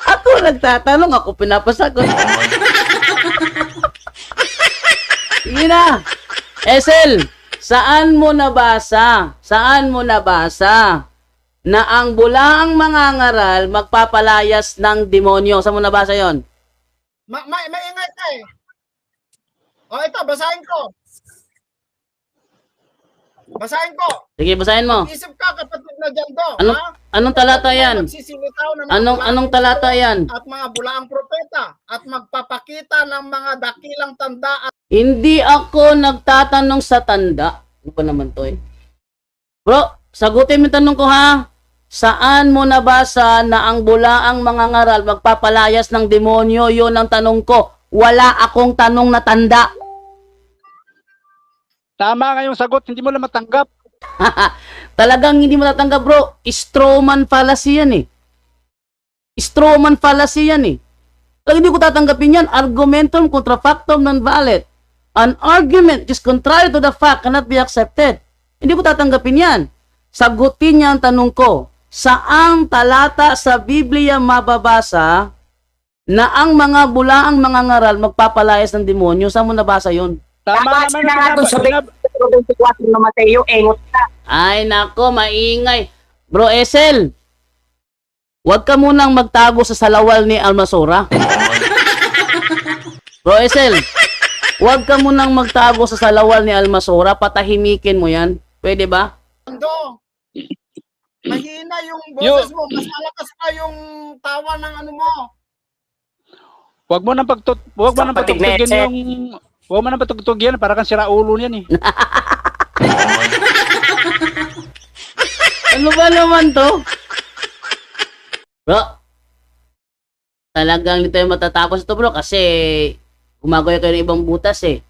Ako nagtatanong, ako pinapasagot. Sige na. Esel, saan mo nabasa? Saan mo nabasa na ang bulaang mga ngaral magpapalayas ng demonyo? Saan mo nabasa yon? Maingay ka eh. Ito, basahin ko. Basahin ko. Sige, basahin mo. Isip ka, kapatid na Jando. Anong talata yan? Magsisilitaw na mga Anong talata yan? at mga bulaang propeta at magpapakita ng mga dakilang tanda at Hindi ako nagtatanong sa tanda. Ano ba naman to eh? Bro, sagutin mo yung tanong ko ha. Saan mo nabasa na ang bulaang mga ngaral magpapalayas ng demonyo? Yun ang tanong ko. Wala akong tanong na tanda. Tama nga yung sagot, hindi mo lang matanggap. Talagang hindi mo tatanggap bro. Stroman fallacy yan eh. Stroman fallacy yan eh. Hindi ko tatanggapin yan. Argumentum contra factum non valid. An argument is contrary to the fact cannot be accepted. Hindi ko tatanggapin yan. Sagutin niya ang tanong ko. Saang talata sa Biblia mababasa na ang mga bulaang mga ngaral magpapalayas ng demonyo? Saan mo nabasa yun? Tama Tama naman na nga doon sa 24 na Mateo, engot ka. Ay, nako, maingay. Bro Esel, huwag ka munang magtago sa salawal ni Almasora. Bro Esel, huwag ka munang magtago sa salawal ni Almasora. Patahimikin mo yan. Pwede ba? Ando, mahina yung boses mo. Mas malakas pa yung tawa ng ano mo. Huwag mo nang patugtugin para kang siraulo niyan eh. Ano ba naman to? Bro, talagang dito yung matatapos ito bro kasi gumagawa kayo ng ibang butas eh.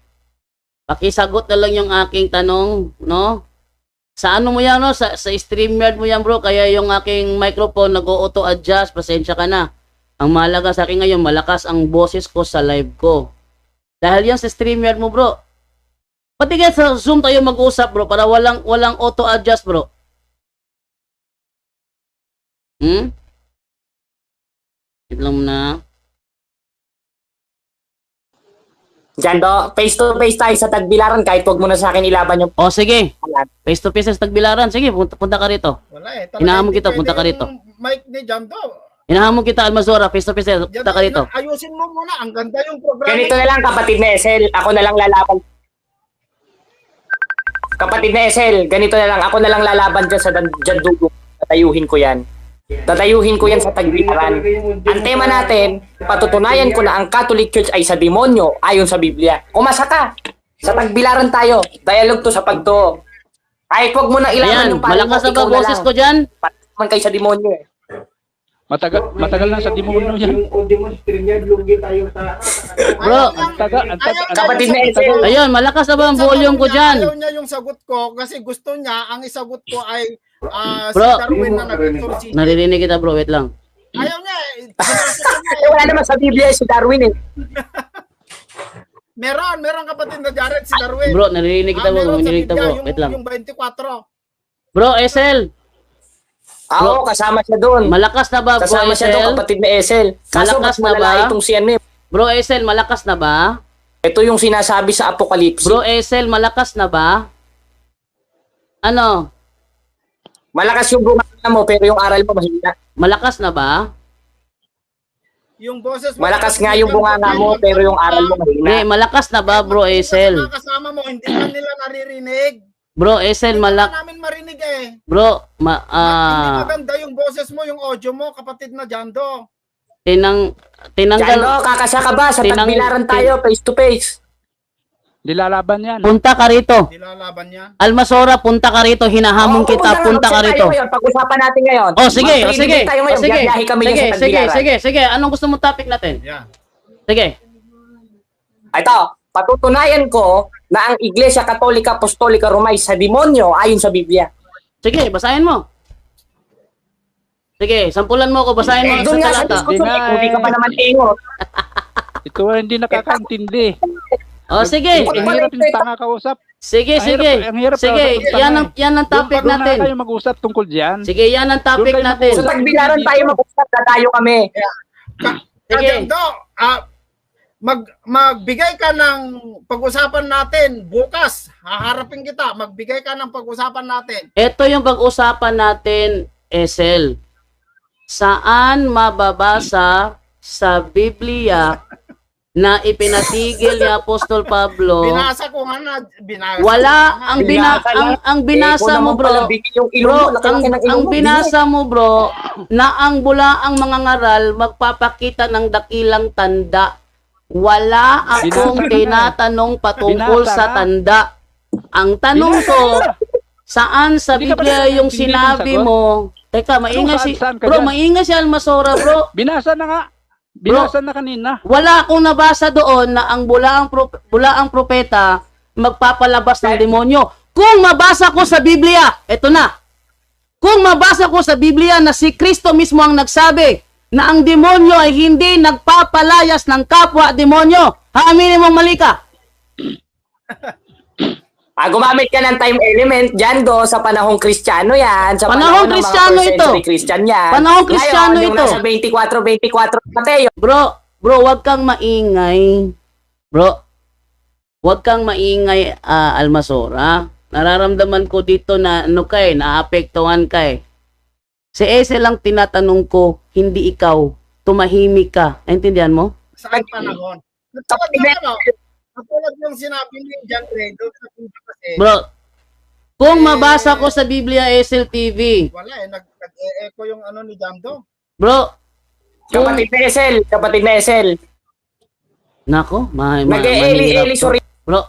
Pakisagot na lang yung aking tanong, no? Sa ano mo yan, no? Sa StreamYard mo yan bro, kaya yung aking microphone nag-auto adjust, pasensya ka na. Ang mahalaga sa akin ngayon, malakas ang boses ko sa live ko. Dahil yan sa StreamYard mo bro. Pati kaya sa Zoom tayo mag-usap bro, para walang auto adjust bro. Wait lang muna. Diyan do, face to face tayo sa Tagbilaran kahit wag mo na sa akin ilaban yung O sige, face to face sa Tagbilaran. Sige, punta ka rito. Wala eh. Hinahamon kita, Hindi punta ka pwede rito. yung mic ni Jando. Hinahamon kita, Almasora, face to face, punta ka rito. Ayusin mo muna. Ang ganda yung programa. Ganito na lang kapatid na Esel, ako na lang lalaban. Kapatid na Esel, ganito na lang, ako na lang lalaban dyan sa Jandugo. Tatayuhin ko yan. Tatayuhin ko yan sa Tagbilaran. Ang tema natin, patutunayan ko na ang Catholic Church ay sa demonyo ayon sa Biblia. Kumasa ka. Sa Tagbilaran tayo. Dialogue to sa pagto. Kahit wag mo na ilaban Ayan, yung pare mo, malakas na ikaw ba na boses lang. ko dyan? Man kayo sa demonyo eh. Matagal na sa demonyo yan. Bro, Kapatid na Esel. ayun, malakas na ba ang volume ko dyan? Ayaw niya yung sagot ko kasi gusto niya, ang isagot ko ay si Bro, Darwin na nag-torsi. naririnig kita bro, wait lang. Ayaw niya eh. Eh, wala naman sa Biblia si Darwin eh. Meron kapatid na Jared si Darwin. Bro, naririnig kita bro, Meron sa naririnig kita Biblia, bro, wait lang. Yung 24. Bro, Esel, Oo, kasama siya doon. malakas na ba bro Kasama siya doon, Esel? kapatid na Esel. Kaso Malakas mas na malala ba? itong si ano eh. Bro Esel, malakas na ba? Ito yung sinasabi sa Apocalypse. Bro Esel, malakas na ba? Ano? Malakas yung bunganga mo pero yung aral mo mahina. Malakas na ba? Yung boses mo. Malakas nga yung bunganga mo pero yung aral mo Hindi, mahina. malakas na ba bro Esel? Mga kasama mo, hindi na nila naririnig. Bro Esel, Hindi malak... na namin marinig eh. Bro, Hindi maganda yung boses mo, yung audio mo, kapatid na Jando. tinanggal... Jano, kakasya ka ba? Sa Tagbilaran tayo, face to face. Dilalaban yan. Punta ka rito. Nilalaban niya. Almasora, punta ka rito. Hinahamon Oo, kita. Punta ka rito. Pag-usapan natin ngayon. Oh, sige. Oh, sige. Mag-tribute tayo ngayon. Oh, sige. Biyahe kami Sige, dyan sa sige, Tagbilaran. sige. Anong gusto mong topic natin? Yeah. Sige. Ito, patutunayan ko na ang Iglesia Katolika Apostolika Romay sa demonyo ayon sa Biblia. Sige, basahin mo. Sige, sampulan mo ako. Basahin mo Doon nga sa sa talata. diskusyon, hindi ka pa naman ingot. Ito hindi nakakaintindi. Oh, sige. Ang hirap yung tanga kausap. Sige, Ang sige. hirap- ang hirap Sige, talaga yan ang topic Doon na natin. kayo mag-usap tungkol dyan. Sige, yan ang topic Doon kayo natin. Sa Tagbilaran tayo mag-usap, dadayo kami. Sige. Jando, magbigay ka ng pag-usapan natin bukas. Haharapin kita. Magbigay ka ng pag-usapan natin. Ito yung pag-usapan natin, Esel. Saan mababasa sa Biblia na ipinatigil ni Apostol Pablo? Binasa ko nga na. Binasa Wala ko nga. ang binasa mo bro. Bro, ang binasa mo bro na ang bulaang mga ngaral magpapakita ng dakilang tanda. Wala akong Binasa ka na. tinatanong patungkol Binasa sa ka. tanda. Ang tanong ko, saan sa Hindi ka ba Biblia yung hindi sinabi sagot? mo? Teka, maingay si Saan ka bro, dyan? maingay si Almasora bro. Binasa na nga. Binasa na kanina. Wala akong nabasa doon na ang bulaang propeta magpapalabas ng demonyo. Kung mabasa ko sa Biblia, eto na. Kung mabasa ko sa Biblia na si Kristo mismo ang nagsabi na ang demonyo ay hindi nagpapalayas ng kapwa demonyo. Aaminin mong mali ka. Gumamit ka ng time element dyan do sa panahong Kristiyano yan. Sa Panahong ng mga Kristiyano first ito. century Christian yan. Panahong Kristiyano Ngayon, ito. yung nasa 24 Mateo. Bro, wag kang maingay. Bro, wag kang maingay, Almasora. Nararamdaman ko dito na naapektuhan ka. Si Ese lang tinatanong ko, hindi ikaw. Tumahimik ka. Naintindihan mo? Saan panahon? Katulad yung sinabi ni John Ray, doon sa punto kasi, Bro, kung mabasa ko sa Biblia SLTV, wala nag-e-echo yung ano ni Jando. bro, Kapatid na Esel. nako, Nag-e-eli sorry. Bro,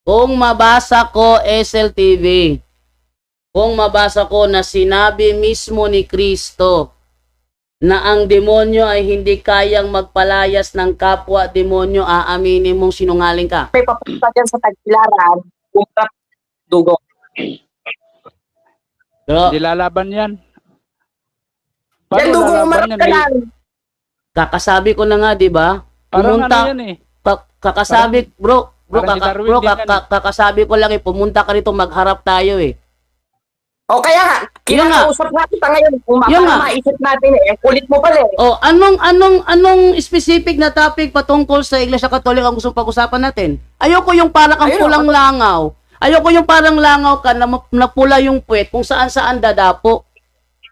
kung mabasa ko SLTV, kung mabasa ko na sinabi mismo ni Kristo na ang demonyo ay hindi kayang magpalayas ng kapwa demonyo, aaminin mong sinungaling ka. May papunta dyan sa Tagbilaran, kumprap dugo. Bro, Hindi lalaban yan. Yan dugo umarap ka lang. kakasabi ko na nga, di ba? Parang Pumunta, ano yan eh. kakasabi, bro, parang si Darwin din yan eh. kakasabi ko lang pumunta ka rito, magharap tayo O kaya nga, Yun nga. kinakausap na kita ngayon. Kung Yun para nga. maisip natin ang kulit mo pala eh. Oh, anong specific na topic patungkol sa Iglesia Katolik ang gusto pag-usapan natin? Ayoko yung parang kang Ayun, pulang langaw. Ayoko yung parang langaw ka na pula yung puwet kung saan-saan dadapo.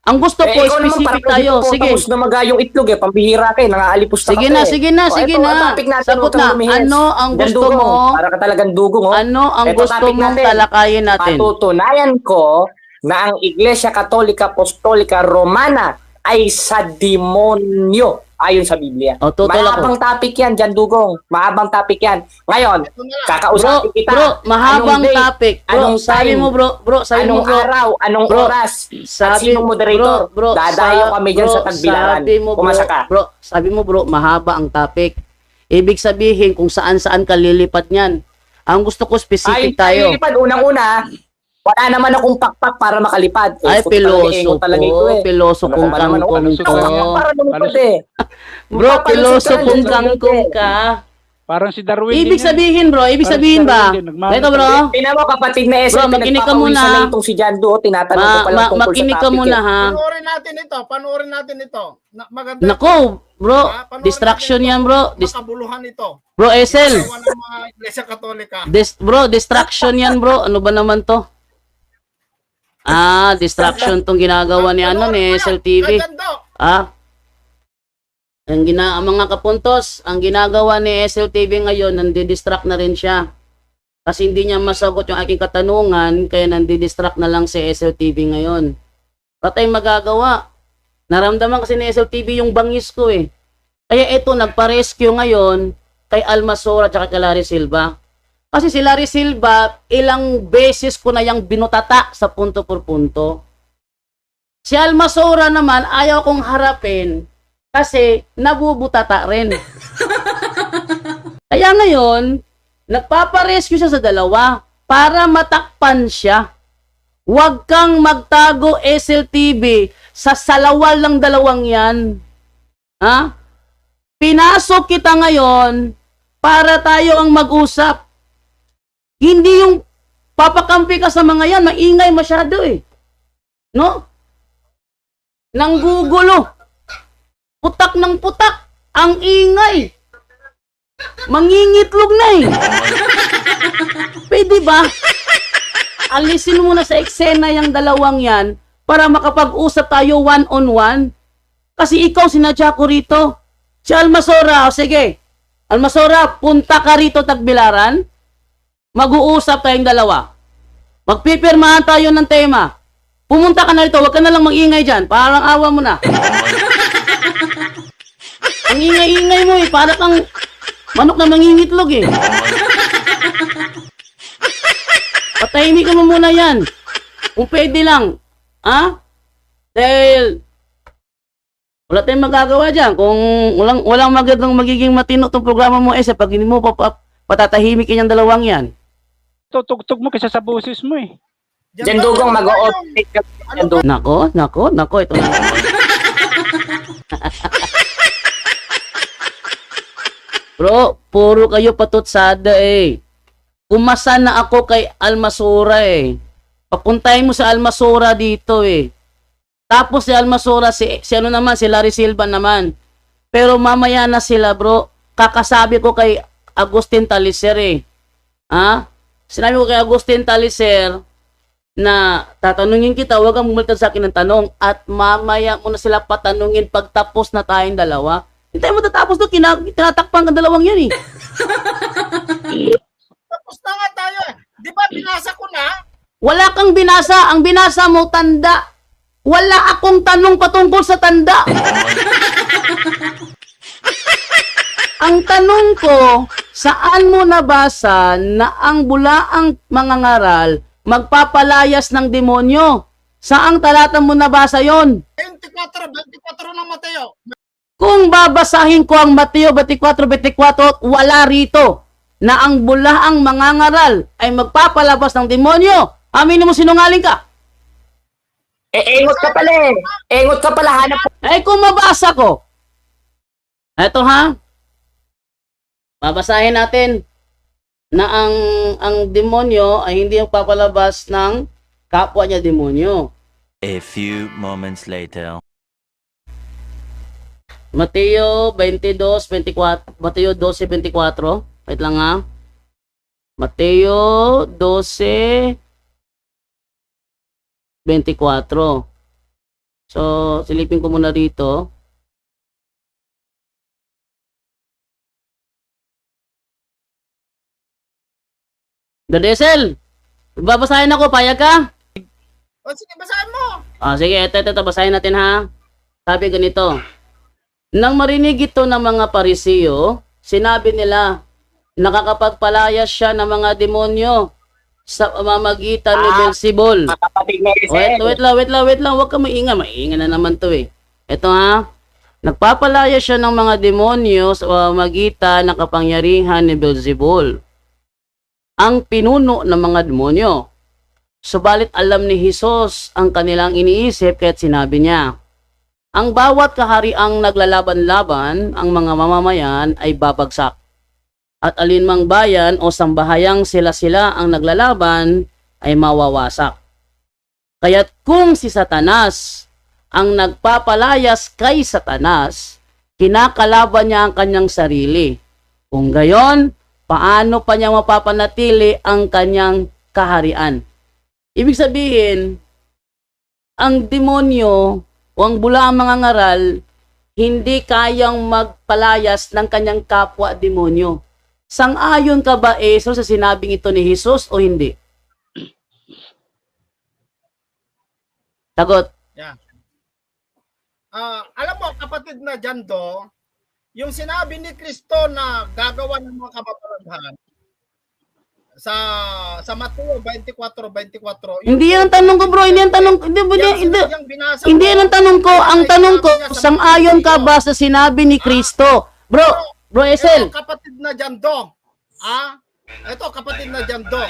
Ang gusto ko, ikaw naman, specific parang tayo. hindi po Sige. tapos na magayong itlog eh. Pambihira ka eh. Nangaalipos Sige ka na, eh. sige na, O, sige ito, na. ang topic natin, Sagot huwag kang na. lumihis. Ano ang Yan, gusto dugong. mo? Para ka talagang dugong. Oh. Ano ang Ito, gusto topic mong natin. talakayin natin? Patutunayan ko na ang Iglesia Katolika Apostolika Romana ay sa demonyo ayon sa Biblia. O, tutol ako. Mahabang topic yan, Jan Dugong. Mahabang topic yan. Ngayon, kakausapin kita. Bro, mahabang Anong date? topic. Bro, Anong sabi time? mo bro, sabi mo Anong bro. araw? Anong Bro, oras? At Sabi, sinong moderator? Dadayo kami dyan sa Tagbilaran. Sabi mo, Pumasa ka. Sabi mo bro, mahaba ang topic. Ibig sabihin kung saan-saan ka lilipat niyan. Ang gusto ko specific tayo. Lilipad, unang-una, wala naman akong pakpak para makalipad. Ay, piloso po. Piloso Ano kung ka naman, kangkong ano, ko. Para lumipad eh. Bro, piloso kung kangkong ka. Parang si Darwin Ibig din yan. sabihin bro, ibig Parang sabihin si ba? Darwin din, nagmamahal Ito bro, Tingnan mo kapatid na Esel, Bro, makinig ka muna. pinagpapawisan na itong si Jando, tinatanong ko pala tungkol makinig sa ka topic muna eh. ha. Panoorin natin ito. Maganda. Nako, bro, Panoorin distraction natin yan ito. bro. Makabuluhan ito. Bro, Esel. Ewan ng mga Iglesia Katolika. Bro, distraction yan bro. Ano ba naman to? Distraction tong ginagawa ni ni SLTV. Ang mga kapuntos, ang ginagawa ni SLTV ngayon, nandidistract na rin siya. Kasi hindi niya masagot yung aking katanungan, kaya nandidistract na lang si SLTV ngayon. Patay magagawa. Naramdaman kasi ni SLTV yung bangis ko eh. Kaya ito, nagpa-rescue ngayon kay Almasora at kay Larry Silva. Kasi si Larry Silva, ilang beses ko na yung binutata sa punto por punto. Si Almasora naman, ayaw kong harapin kasi nabubutata rin. Kaya ngayon, nagpaparescue siya sa dalawa para matakpan siya. Huwag kang magtago SLTV sa salawal ng dalawang yan. Ha? Pinasok kita ngayon para tayo ang mag-usap. Hindi yung papakampi ka sa mga yan, maingay masyado eh. No? Nanggugulo. Putak ng putak. Ang ingay. Mangingitlog na eh. Pwede ba? Alisin mo na sa eksena yung dalawang yan para makapag-usap tayo one-on-one. Kasi ikaw sinadya ko rito. Si Almasora, sige. Almasora, punta ka rito Tagbilaran. Mag-uusap tayong dalawa. Magpipirmahan tayo ng tema. Pumunta ka na rito, huwag ka na lang mag-ingay dyan. Parang awa mo na. Ang ingay-ingay mo eh, parang kang manok na mangingitlog eh. Patahimik ka mo muna yan. Kung pwede lang. Ha? Dahil wala tayong magagawa dyan. Kung walang magiging matino itong programa mo pag hindi mo patatahimik yung dalawang yan. Tutugtog mo kasi sa boses mo eh. Jan Dugong, mag-o-outtake ka. Ano ba? Nako, ito na. Bro, puro kayo patutsada eh. Umasa na ako kay Almasura eh. Papuntahin mo sa Almasura dito eh. Tapos si Almasura, si ano naman, si Larry Silva naman. Pero mamaya na sila bro. Kakasabi ko kay Agustin Taliser eh. Ha? Sinabi ko kay Agustin Taliser na tatanungin kita, huwag kang bumaliktad sa akin ng tanong at mamaya mo na sila patanungin pag tapos na tayong dalawa. Hindi tayo matatapos doon, tinatakpan ka dalawang yan eh. Tapos na nga tayo. Di ba binasa ko na? Wala kang binasa, ang binasa mo tanda. Wala akong tanong patungkol sa tanda. Ang tanong ko, saan mo nabasa na ang bulaang mangangaral magpapalayas ng demonyo? Saang talata mo nabasa yon? 24 ng Mateo. Kung babasahin ko ang Mateo 24:24, wala rito na ang bulaang mangangaral ay magpapalabas ng demonyo. Aminin mo sinungaling ka. Engot ka pala eh. Engot ka pala, hanap. Eh kung mabasa ko. Eto ha. Babasahin natin na ang demonyo ay hindi magpapalabas ng kapwa niya demonyo. A few moments later. Mateo 22:24, Mateo 12:24. Wait lang ha. Mateo 12:24. So, silipin ko muna rito. Dadesel, babasahin ako, payag ka? O sige, basahin mo. Sige, ito, basahin natin ha. Sabi ganito. Nang marinig ito ng mga Parisiyo, sinabi nila, nakakapagpalayas siya ng mga demonyo sa pamamagitan ni Beelzebul. Kapatid na Wait lang. Huwag ka maingay. Maingay na naman to eh. Ito ha. Nagpapalaya siya ng mga demonyo sa pamamagitan ng kapangyarihan ni Beelzebul, ang pinuno ng mga demonyo. Subalit alam ni Jesus ang kanilang iniisip kaya't sinabi niya, ang bawat kahariang naglalaban-laban ang mga mamamayan ay babagsak. At alinmang bayan o sambahayang sila-sila ang naglalaban ay mawawasak. Kaya't kung si Satanas ang nagpapalayas kay Satanas, kinakalaban niya ang kanyang sarili. Kung gayon, paano pa niya mapapanatili ang kanyang kaharian? Ibig sabihin, ang demonyo o ang bulaang mangangaral hindi kayang magpalayas ng kanyang kapwa demonyo. Sang-ayon ka ba, Esro, sa sinabing ito ni Jesus o hindi? Sagot. Yeah. Alam mo, kapatid na Jando, yung sinabi ni Kristo na gagawa ng mga kababalaghan sa Mateo 24:24. Hindi yan ang tanong ko, bro. Hindi yan tanong. Hindi yan ang tanong ko. Ang tanong ko, sang-ayon ka ba sa sinabi ni Kristo? Bro Esel. Ito, kapatid na Jando. Ito, kapatid na Jando.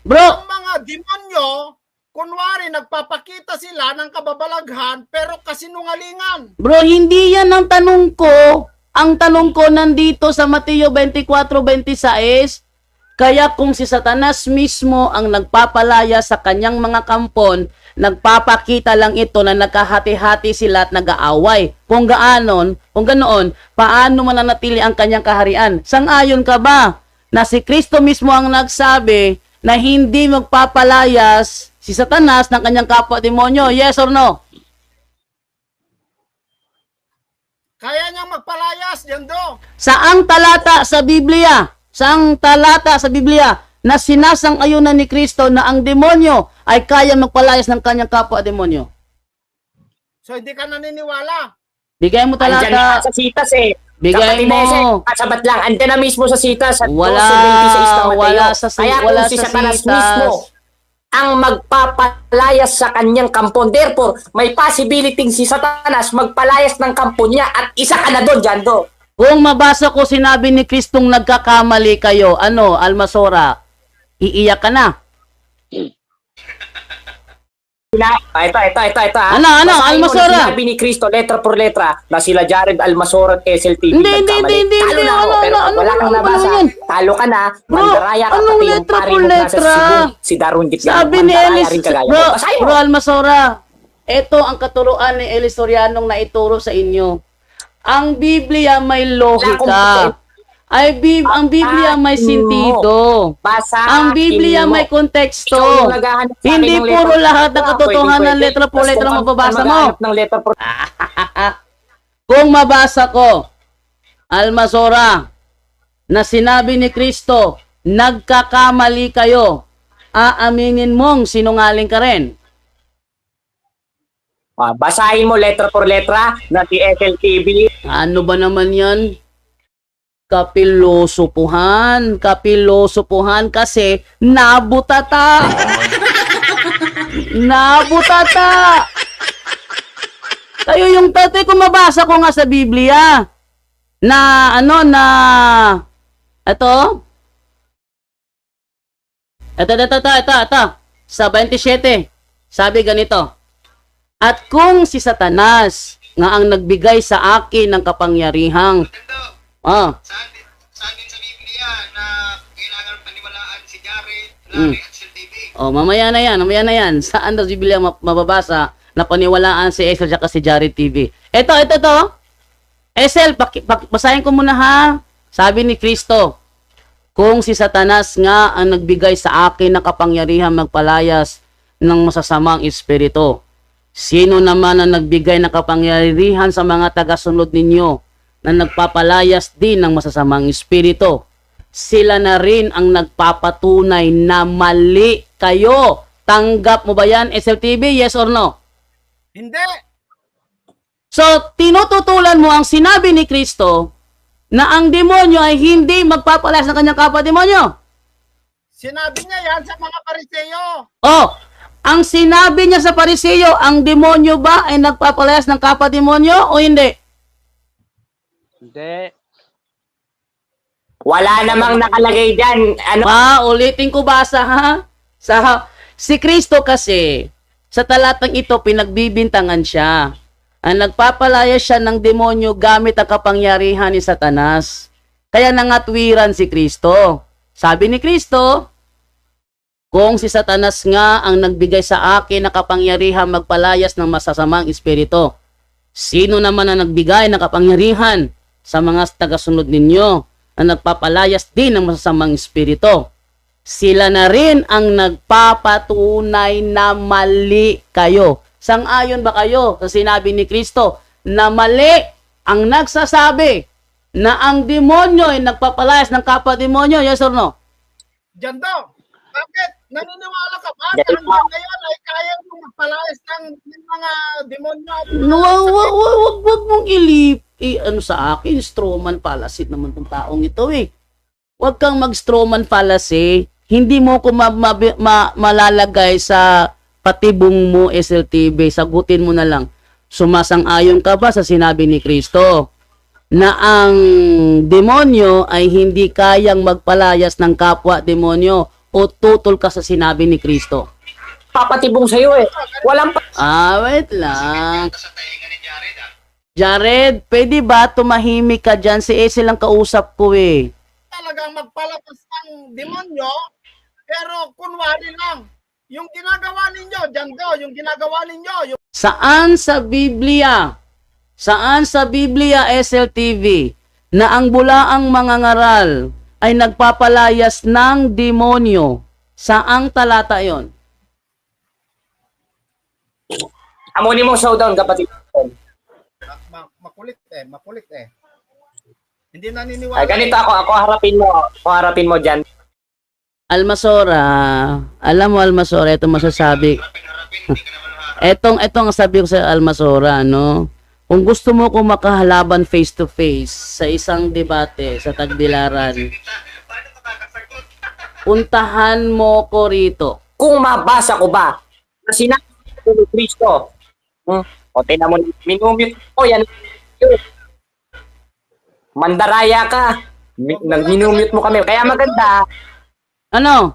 Bro, Ang mga demonyo, kunwari nagpapakita sila ng kababalaghan pero kasinungalingan. bro, hindi yan ang tanong ko. Ang tanong ko nandito sa Mateo 24:26. Kaya kung si Satanas mismo ang nagpapalaya sa kanyang mga kampon, nagpapakita lang ito na nagkahati-hati sila at nag-aaway. Kung ganoon, paano mananatili ang kanyang kaharian? Sang-ayon ka ba na si Kristo mismo ang nagsabi na hindi magpapalayas si Satanas ng kanyang kapwa demonyo? Yes or no? Kaya niyang magpalayas, Jando. Saang talata sa Biblia? Saang talata sa Biblia na sinasang-ayunan ni Kristo na ang demonyo ay kaya magpalayas ng kanyang kapwa demonyo? So hindi ka naniniwala. Bigay mo Andyan talata. na sa sitas eh. Bigay Kapatid na mo. Esel, sabat lang. Andyan na mismo sa sitas. Sa Wala 12:26 ng Mateo. wala sa Kaya wala kung si sa Satanas sitas. mismo ang magpapalayas sa kanyang kampon. Therefore, may possibility si Satanas magpalayas ng kampon niya at isa ka na doon, Jando. Kung mabasa ko sinabi ni Kristong nagkakamali kayo, Almasora, iiyak ka na. Ito. Ano, Basahin mo Almasora? na sinabi ni Cristo, letra por letra, na sila Jared Almasora at SLTV nagkamali. Talo na ako, pero pag wala kang nabasa, talo ka na, mandaraya ka, anong pati yung letra pari por mo nasa letra? Cebu, si Darwin Gitgano. Sabi ni Mandaraya Elis, rin kagaya mo. bro, Basahin mo. bro Almasora, ito ang katuruan ni Elis Sorianong na ituro sa inyo. Ang Biblia may lohika. Ang Biblia may sentido. Basahin Ang Biblia mo. may konteksto. Ikaw yung naghahanap sa akin Hindi ng puro letra. lahat ng katotohanan Pwede. letra po Tapos letra kung mababasa ang mo. maghahanap ng letra por Kung mabasa ko, Almasora, na sinabi ni Kristo, nagkakamali kayo, aaminin mong sinungaling ka rin. basahin mo letra por letra na si SLTV. Ano ba naman yan? Kapilosopuhan kasi nabutata. Nabutata. Kayo yung tatay kung mabasa ko nga sa Biblia na ito sa 27 sabi ganito, at kung si Satanas nga ang nagbigay sa akin ng kapangyarihang Saan din sa Biblia na kailangan paniwalaan si Jared, Larry at Sir TV? mamaya na yan. Saan daw sa Biblia mababasa na paniwalaan si Esel at si Jared TV? Ito. Esel, basahin ko muna ha. Sabi ni Kristo, kung si Satanas nga ang nagbigay sa akin ng kapangyarihan magpalayas ng masasamang espiritu, sino naman ang nagbigay ng kapangyarihan sa mga tagasunod ninyo na nagpapalayas din ng masasamang espiritu? Sila na rin ang nagpapatunay na mali kayo. Tanggap mo ba yan, SLTV? Yes or no? Hindi. So, tinututulan mo ang sinabi ni Kristo na ang demonyo ay hindi magpapalayas ng kanyang kapwa-demonyo. Sinabi niya yan sa mga Pariseo. Oh, ang sinabi niya sa Pariseo, ang demonyo ba ay nagpapalayas ng kapwa-demonyo o hindi? Hindi. Wala namang nakalagay dyan. Ulitin ko basa ha. Si Kristo kasi, sa talatang ito, pinagbibintangan siya. Ang nagpapalaya siya ng demonyo gamit ang kapangyarihan ni Satanas. Kaya nangatwiran si Kristo. Sabi ni Kristo, kung si Satanas nga ang nagbigay sa akin ng kapangyarihan magpalayas ng masasamang espiritu, sino naman ang nagbigay ng kapangyarihan sa mga tagasunod ninyo na nagpapalayas din ng masasamang espiritu? Sila na rin ang nagpapatunay na mali kayo. Sang-ayon ba kayo sa sinabi ni Kristo na mali ang nagsasabi na ang demonyo ay nagpapalayas ng kapwa-demonyo? Yes or no? Jando, bakit? Naniniwala ka ba na hanggang ngayon ay kaya mong magpalayas ng mga demonyo? Wag mong sa akin, strawman fallacy naman tong taong ito eh. Wag kang mag-strawman fallacy. Hindi mo ko malalagay sa patibong mo, SLTV. Sagutin mo na lang. Sumasang-ayon ka ba sa sinabi ni Kristo na ang demonyo ay hindi kayang magpalayas ng kapwa-demonyo, o tutol ka sa sinabi ni Kristo? Papatibong sa'yo eh. Walang Wait lang. Sa tainga ni Jared, Jared, pwede ba tumahimik ka dyan? Si Esel ang kausap ko eh. Talagang magpalabas ng demonyo, pero kunwari lang. Yung ginagawa ninyo, Jando, yung ginagawa ninyo, Saan sa Biblia, SLTV, na ang bulaang mangangaral ay nagpapalayas ng demonyo? Saang talata yon? amunin mong showdown, kapatid. makulit eh. Hindi naniniwala. Ay, ganito ako harapin mo dyan. Almasora, alam mo Almasora, ito masasabi. Etong ang sabi ko sa Almasora, no? Kung gusto mo kung makahalaban face to face sa isang debate sa Tagbilaran, puntahan mo ko rito. Kung mabasa ko ba na sinabi ni Kristo, o tingnan mo, minumute ko yan. Mandaraya ka. Minumute mo kami. Kaya maganda, Ano?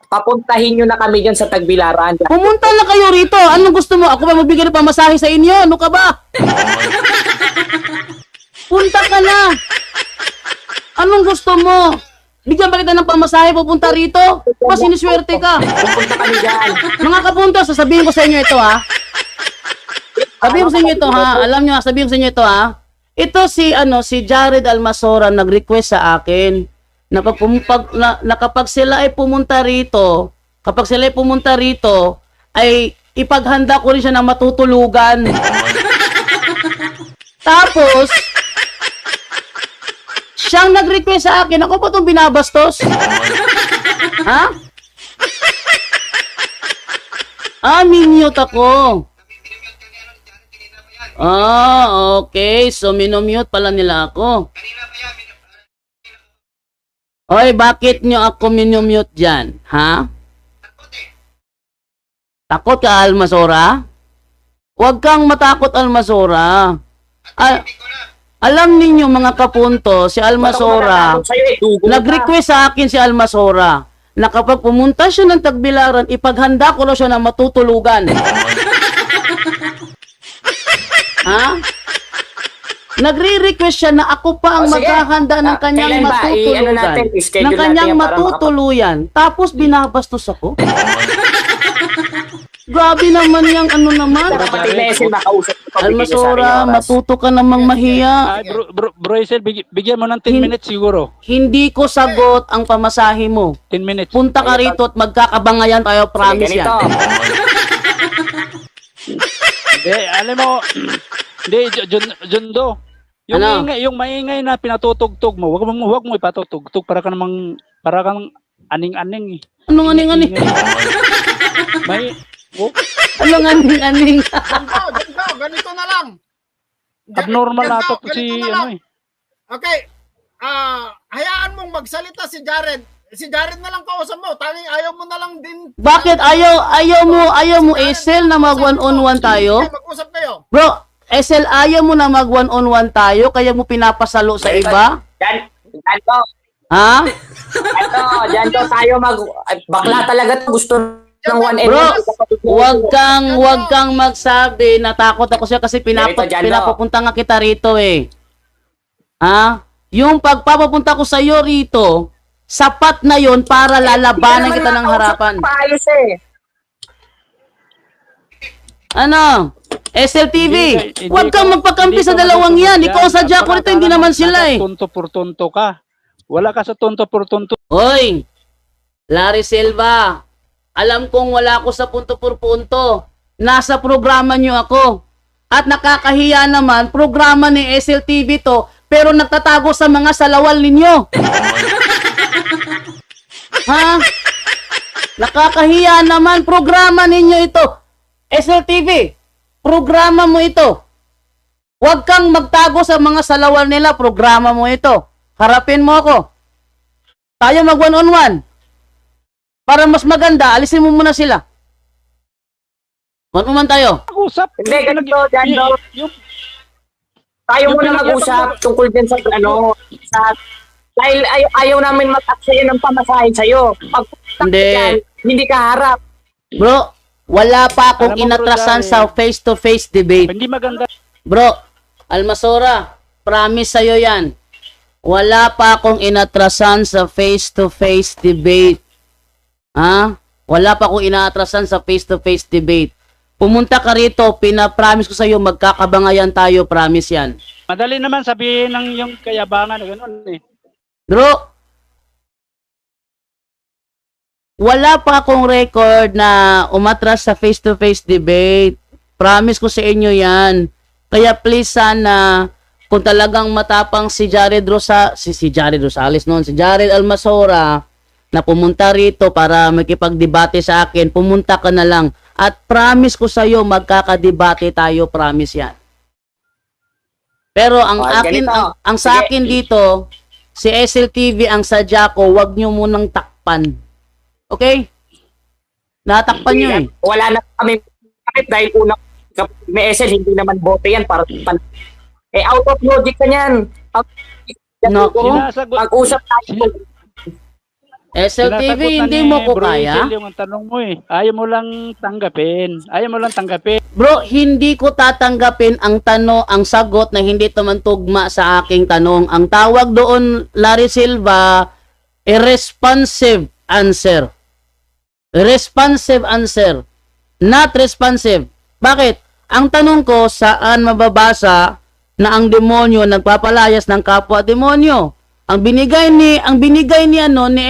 papuntahin nyo na kami dyan sa Tagbilaran. Pumunta na kayo rito. Anong gusto mo? Ako ba magbigay ng pamasahe sa inyo? Ano ka ba? Punta ka na. Anong gusto mo? Bigyan ba kita ng pamasahe pupunta rito? Mas siniswerte ka. Pupunta kami dyan. Mga kapunto, sasabihin ko sa inyo ito ha. Sabihin ko sa inyo ito ha. Alam nyo ha, sabihin ko sa inyo ito ha. Ito si Jared Almasora nag-request sa akin na kapag sila ay pumunta rito, ay ipaghanda ko rin siya ng matutulugan. Tapos, siyang nag-request sa akin, ako pa itong binabastos? Ha? Minute ako. Okay. So, minomute pala nila ako. Oy, bakit nyo ako minomute dyan? Ha? Takot ka, Almasora? Huwag kang matakot, Almasora. Alam ninyo mga kapunto, si Almasora, nag-request sa akin si Almasora na kapag pumunta siya ng Tagbilaran, ipaghanda ko na siya ng matutulugan. Ha? Nagre-request siya na ako pa ang maghahanda ng kanyang matutulugan. Ng kanyang matutuluyan. Tapos binabastos ako. Grabe naman yung ano naman. Almasora, matuto ka namang mahiya. Bro Esel, bigyan mo ng 10 minutes siguro. Hindi ko sagot ang pamasahe mo. 10 minutes. Punta ka rito at magkakabangayan tayo, promise yan. Hindi, alam mo, hindi, Jundo. Yung, Ano? yung maingay na pinatutugtog mo, wag mo ipatutugtog para kang aning-aning eh. Anong aning-aning? May, Anong aning-aning? Ganito na lang. abnormal na to Ganito si, na lang. ano eh. Okay. Hayaan mong magsalita si Jared. Si Jared na lang kausap mo. Tanging ayaw mo na lang din. Bakit ayaw mo Esel na mag one-on-one tayo? Mag-usap kayo. Bro, Esel, ayaw mo na mag one-on-one tayo kaya mo pinapasalo sa iba? Janto, Ha? Janto, tayo bakla talaga to. Gusto ng 1 Bro, wag kang magsabi na takot ako siya kasi pinapapunta nga kita rito eh. Ha? Yung pagpapapunta ko sa iyo rito, sapat na yon para lalabanan kita ng harapan. Paayos eh. Ano? SLTV, Hindi wag kang magpakampi sa dalawang yan. Ikaw ang sadya ko nito, hindi naman sila eh. Tonto por tonto ka. Wala ka sa tonto por tonto. Hoy, Larry Silva, alam kong wala ako sa punto por punto. Nasa programa nyo ako. At nakakahiya naman, programa ni SLTV to, pero nagtatago sa mga salawal ninyo. Ha? Nakakahiya naman, programa ninyo ito. SLTV, programa mo ito. Huwag kang magtago sa mga salawal nila, programa mo ito. Harapin mo ako. Tayo mag one-on-one. Para mas maganda, alisin mo muna sila. One-on-one tayo. Mag-usap. Hindi, ganito, Janto. Tayo Yung muna mag-usap tungkol din sa dahil ayaw namin mag-aksaya ng pamasahin sa'yo. Pag Hindi. hindi ka harap. Bro, wala pa akong Alam mo, inatrasan bro, sa face-to-face debate. Hindi maganda. Bro, Almasora, promise sa'yo yan. Wala pa akong inatrasan sa face-to-face debate. Ha? Wala pa akong inaatrasan sa face-to-face debate. Pumunta ka rito, pinapromise ko sa'yo, magkakabangayan tayo, promise yan. Madali naman sabihin ng yung kayabangan na gano'n eh. Bro, wala pa akong record na umatras sa face-to-face debate. Promise ko sa inyo yan. Kaya please sana, kung talagang matapang si Jared Rosales noon, si Jared Almasora, na pumunta rito para makipagdebate sa akin, pumunta ka na lang. At promise ko sa iyo, magkakadebate tayo, promise yan. Pero ang akin, ganito. ang sa akin dito, si SLTV ang sadya ko, wag nyo munang takpan. Okay? Natakpan nyo eh. Wala na kami dahil unang may SL, hindi naman bote yan para out of logic ka niyan. No. Sinasagot. Pag-usap tayo. SLTV, Sinasagot na hindi ni mo ko Bro kaya. Hazel yung tanong mo eh. Ayaw mo lang tanggapin. Ayaw mo lang tanggapin. Bro, hindi ko tatanggapin ang ang sagot na hindi tumantugma sa aking tanong. Ang tawag doon, Larry Silva, irresponsive answer. Responsive answer. Not responsive. Bakit? Ang tanong ko, saan mababasa na ang demonyo nagpapalayas ng kapwa demonyo? Ang binigay ni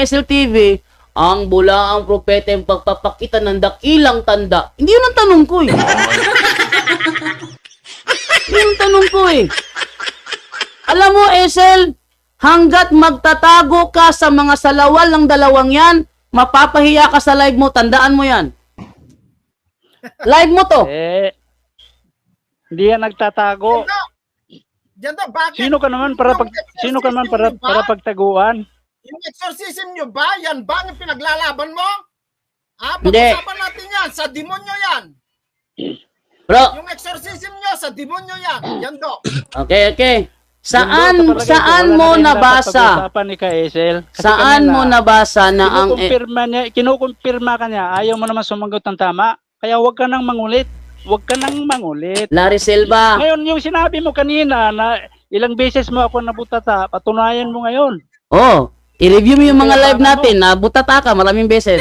SLTV, ang bulaang propeta yung pagpapakita ng dakilang tanda. Hindi yun ang tanong ko eh. Hindi yun ang tanong ko eh. Alam mo, SL, hanggat magtatago ka sa mga salawal ng dalawang yan, mapapahiya ka sa live mo, tandaan mo yan. Live mo to. Hindi yan nagtatago. Diyan daw, bakit? Sino ka naman para pagtaguan? Yung exorcism nyo ba? Yan ba ang pinaglalaban mo? Hindi. Pag-usapan natin yan. Sa demonyo yan. Bro, Yung exorcism nyo, sa demonyo yan. Yan do. okay. Yun daw, Saan wala mo na kayong dapat nabasa? pag-usapan ni Kaesel. Kasi Saan kanina, mo nabasa na ang... kinukumpirma ka niya, ayaw mo naman sumagot ng tama. Kaya huwag ka nang mangulit. Huwag ka nang mangulit. Larry Silva. Ngayon, yung sinabi mo kanina na ilang beses mo ako nabutata, patunayan mo ngayon. Oh, i-review mo yung mga Kaya live paano natin na butata ka maraming beses.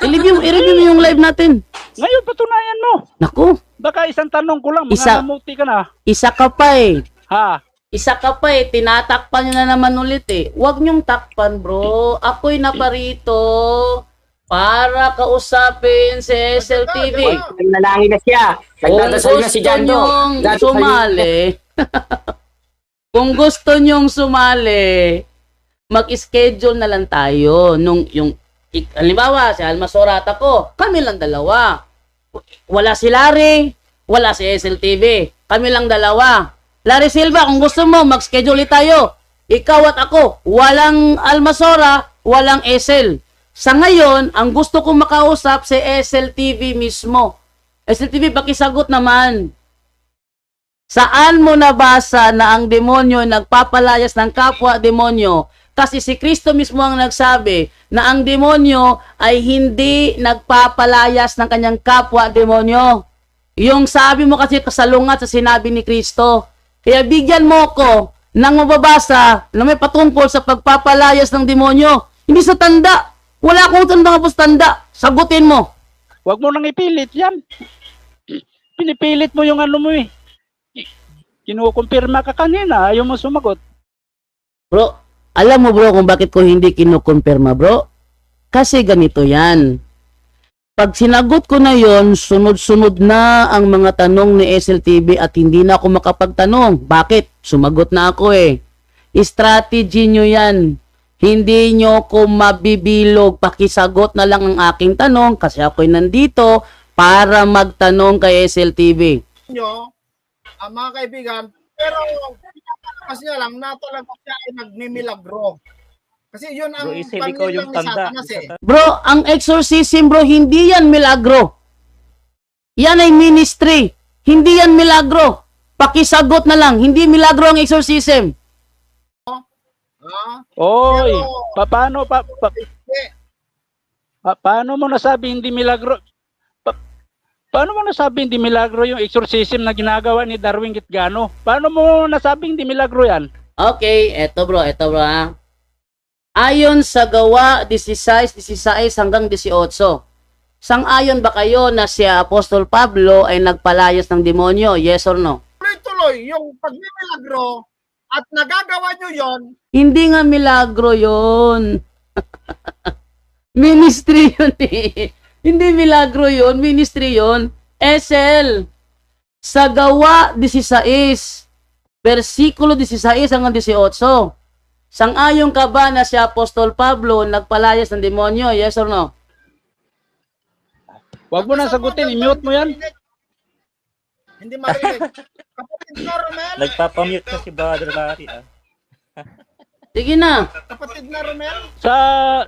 i-review mo yung live natin. Ngayon, patunayan mo. Naku, Baka isang tanong ko lang, Isa. mangangamuti ka na. isa ka pa eh. Ha? Isa ka pa eh, tinatakpan nyo na naman ulit eh. Huwag nyong takpan bro. Ako'y naparito para kausapin si SLTV. Nalangin na siya. Kung Nagdadasal na si gusto Jando. nyong sumali, kung gusto nyong sumali, mag-schedule na lang tayo. Halimbawa, si Alma Sorata ko, kami lang dalawa. Wala si Larry, wala si SLTV. Kami lang dalawa. Larry Silva, kung gusto mo, mag-schedule ulit tayo. Ikaw at ako, walang Almasora, walang SL. Sa ngayon, ang gusto kong makausap si SLTV mismo. SLTV, pakisagot naman. Saan mo nabasa na ang demonyo nagpapalayas ng kapwa demonyo? Kasi si Kristo mismo ang nagsabi na ang demonyo ay hindi nagpapalayas ng kanyang kapwa demonyo. Yung sabi mo kasi kasalungat sa sinabi ni Kristo. Kaya bigyan mo ko ng mababasa na may patungkol sa pagpapalayas ng demonyo. Hindi sa tanda. Wala akong tanda. Sagutin mo. Huwag mo nang ipilit yan. Pinipilit mo yung ano mo eh. Kinukumpirma ka kanina, ayaw mo sumagot. Bro, alam mo bro kung bakit ko hindi kinukumpirma bro? Kasi ganito yan. Pag sinagot ko na yon, sunod-sunod na ang mga tanong ni SLTV at hindi na ako makapagtanong. Bakit? Sumagot na ako eh. Strategy nyo yan. Hindi nyo ko mabibilog. Pakisagot na lang ang aking tanong kasi ako'y nandito para magtanong kay SLTV. Nyo, mga kaibigan, pero pinapalakas niya lang na talaga siya ay nagmimilagro. Kasi yun ang panlilang ni Satanas eh. Bro, ang exorcism bro, hindi yan milagro. Yan ay ministry. Hindi yan milagro. Pakisagot na lang, hindi milagro ang exorcism. Oy, Pero- paano mo nasabi hindi milagro? Paano mo nasabi hindi milagro yung exorcism na ginagawa ni Darwin Gitgano? Paano mo nasabi hindi milagro yan? Okay, eto bro ha. Ayon sa gawa 16 hanggang 18. Sang-ayon ba kayo na si Apostol Pablo ay nagpalayas ng demonyo? Yes or no? Tuloy-tuloy yung pagmimilagro at nagagawa nyo yon. Hindi nga milagro yon. Ministry yun eh. Hindi milagro yon, ministry yon. SL. Sa gawa 16, versikulo 16 hanggang 18. Sang-ayon ka ba na si Apostol Pablo nagpalayas ng demonyo? Yes or no? Huwag mo na sagutin, i-mute mo yan. Hindi marinig. Kapatid na Romel. Nagpapamute na si Brother Larry. Sige na. Kapatid na Romel.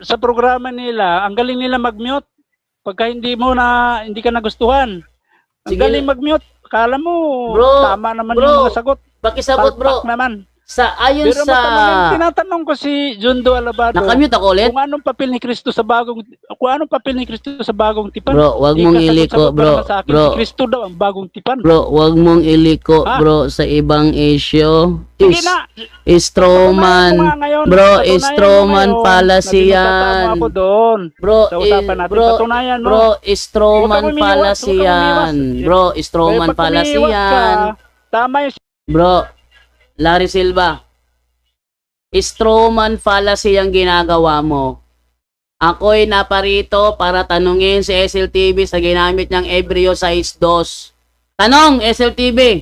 Sa programa nila, ang galing nila mag-mute. Pagka hindi ka nagustuhan. Ang Sige. galing mag-mute. Akala mo, Bro, tama naman bro. yung mga sagot. Pakisagot bro. Palpak naman. ayon Pero sa tinatanong ko si Jundo Alabado. nakamute ako ulit. Kung anong papel ni Kristo sa bagong tipan? Bro, wag mong iliko, Ikasagot-sagot ka bro. naman sa akin, Bro. si Kristo daw ang bagong tipan. Bro, wag mong iliko, Ah. bro, sa ibang issue. Sige na. Stroman. Patunayan mo nga ngayon. Bro, Patunayan mo Stroman ngayon fallacy na binutata mo yan. ako doon. Bro, Sa usapan natin, bro, patunayan mo. bro, Huwag ka Stroman umiiwas, fallacy huwag ka yan. umiiwas. Bro, Kaya Stroman pag fallacy umiiwas ka, yan. tama yung Bro, Larry Silva. Stroman fallacy ang ginagawa mo. Ako'y naparito para tanungin si SLTV sa ginamit niyang Ebreo 6.2. Tanong, SLTV,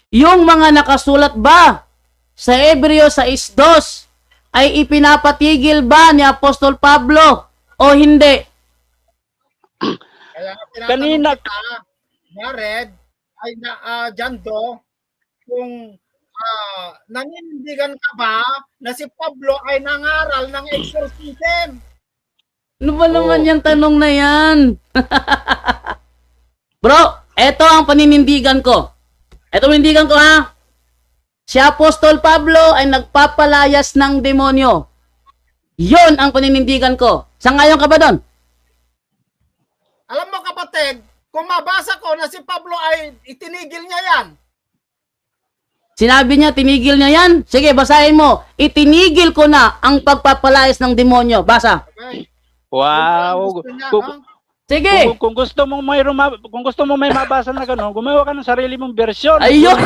yung mga nakasulat ba sa Ebreo 6.2 ay ipinapatigil ba ni Apostol Pablo o hindi? Kaya Kanina- Jared, ay Jando, kung naninindigan ka ba na si Pablo ay nangaral ng exorcism? Ano ba naman yung tanong na yan? Bro, eto ang paninindigan ko. Eto paninindigan ko ha. Si Apostol Pablo ay nagpapalayas ng demonyo. Yon ang paninindigan ko. Sangayon ka ba doon? Alam mo kapatid, kung mabasa ko na si Pablo ay itinigil niya yan. Sinabi niya, tinigil niya yan? Sige, basahin mo. Itinigil ko na ang pagpapalayas ng demonyo. Basa. Okay? wow. Gusto niya, Kung, ha? Sige. kung gusto mo kung gusto mo may mabasa na gano'n, gumawa ka ng sarili mong bersyon. Ayun.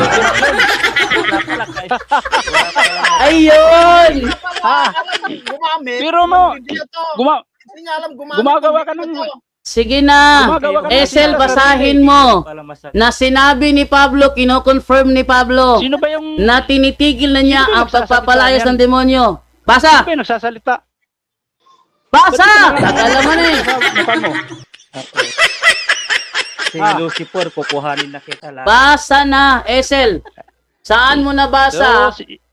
Ayun. Ah, Gumamit. Pero mo, Hindi niya to. Guma- Hindi niya alam gumamit. gumagawa ka ng- Sige na. Gumagawa ka ng Esel, sarili. basahin mo. Pala masakit. Na sinabi ni Pablo, kino-confirm ni Pablo Sino ba yung na tinitigil na niya Sino ba ang nagsasalita pagpapalayas yan? ng demonyo. sino Basa! ba yung nagsasalita? Basa! Alam mo na eh. Mukha mo. Si Ah. Lucifer, kukuhanin na kita lahat. Basa na, Esel. Saan mo nabasa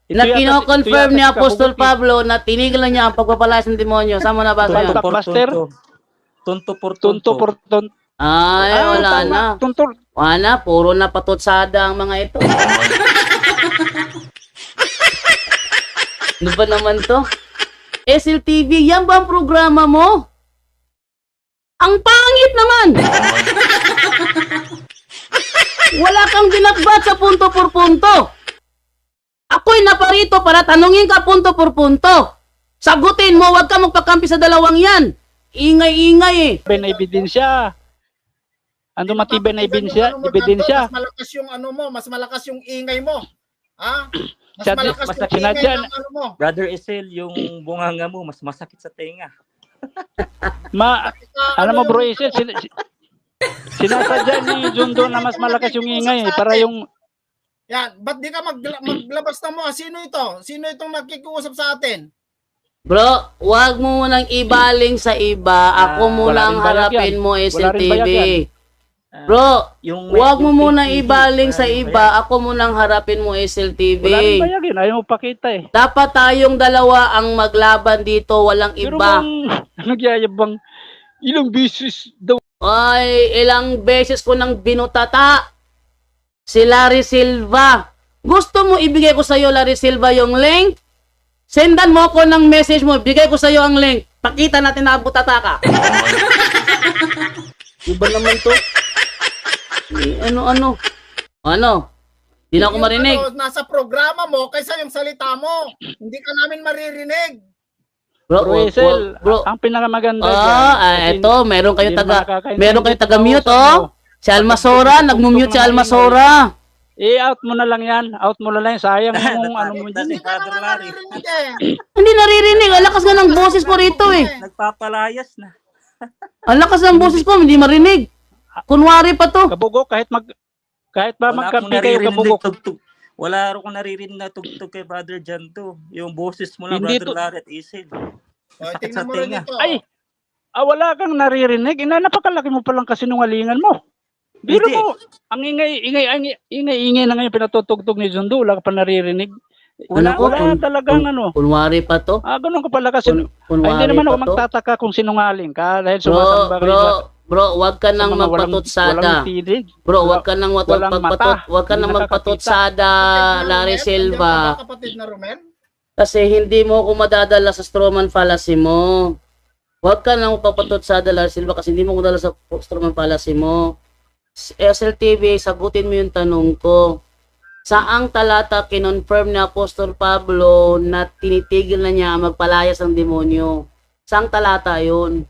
na kino-confirm ni Apostol Pablo na tinigil na niya ang pagpapalayas ng demonyo? Saan mo nabasa Tunto yan? por Master? Tunto por Tunto por tunto. Ay, wala na. Tunto. Wala na, puro na patutsada ang mga ito. Ano ba naman to? SLTV, yan ba ang programa mo? Ang pangit naman! Wala kang binatbat sa punto por punto. Ako'y naparito para tanungin ka punto por punto. Sagutin mo, wag ka magpakampi sa dalawang yan. Ingay-ingay eh. Matibay na ebidensya. Ano matibay na ebidensya? Ano mo, Ebidensya. Mas malakas yung ano mo, mas malakas yung ingay mo. Ha? Mas Siya- malakas mas yung sinadya ingay na- ng ano mo. Brother Esel, yung bunganga mo, mas masakit sa tenga. Alam mo bro, Isel, sinasadya ni Jundo na mas malakas yung ingay para yung Yan, ba't di ka maglabas ng mga sino ito? Sino itong nakikiusap sa atin? Bro, wag mo munang ibaling sa iba. Ako Ah, munang wala rin bayag harapin yan. mo, Wala rin SLTV. bayag yan. Bro, Yung, wag mo yung munang PTV, ibaling wala sa rin iba. bayad. Ako munang harapin mo, SLTV. wala rin bayag yun. Ayaw mo pakita eh. Dapat tayong dalawa ang maglaban dito, walang Pero iba. kung nagyayabang ilang bisis daw. Ay, ilang beses ko nang binutata si Larry Silva. Gusto mo ibigay ko sa iyo, Larry Silva, yung link? Sendan mo ko ng message mo, bigay ko sa iyo ang link. Pakita natin na butata ka. Iba naman to. Ano? Di na ako marinig. Ano, nasa programa mo kaysa yung salita mo. Hindi ka namin maririnig. Bro, Bro, Isel, bro. ang pinakamaganda Eto, meron kayo meron taga-mute, oh. Si Almasora, nagmumute si Almasora. I-out mo na lang yan. Out mo na lang yan. Sayang yung ano mo Hindi dyan. ka naman maririnig eh. Hindi naririnig. Ang lakas nga ng boses ko rito eh. Nagpapalayas na. Ang lakas ng boses ko, hindi marinig. Kunwari pa to. Kabugok, kahit ba Wala akong magkampi kayo naririnig kabugok. tugtog. Wala akong naririnig na tugtog kay Brother Janto. Yung boses mo lang, Hindi Brother Larry at Esel. O, tingnan mo rin ito. Ay, wala kang naririnig. Napakalaki mo palang kasinungalingan mo. Biro Hindi. mo, ang ingay na ngayon pinatutugtog ni Jundo, wala ka pa naririnig. Wala ko, Wala talagang ano. Kunwari pa to. Ganun ka pala kasi. Ay, Kunwari hindi naman ako pa to. magtataka kung sinungaling ka dahil Bro, sumasamba bro, Bro, wag ka Sa nang mga magpatutsada. walang tinig. Bro, wag ka nang Walang mata. wag ka nang Hindi magpatutsada, Larry Silva. Kapatid na Romel? Kasi hindi mo ko madadala sa strawman fallacy mo. Wag ka nang magpapatutsada, Larry Silva, kasi hindi mo ko dala sa strawman fallacy mo. SLTV, sagutin mo yung tanong ko. Saang talata kinonfirm ni Apostol Pablo na tinitigil na niya ang magpalayas ng demonyo? Saang talata yun?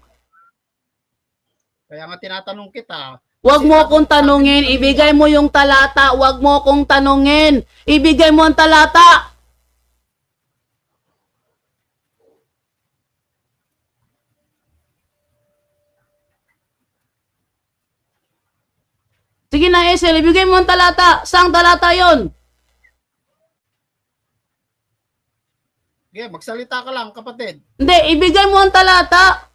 Kaya nga tinatanong kita. Huwag mo akong tanungin, ibigay mo yung talata. Huwag mo akong tanungin, ibigay mo ang talata. Sige na, Esel, ibigay mo ang talata. Saang talata yon? Okay, magsalita ka lang, kapatid. Hindi, ibigay mo ang talata.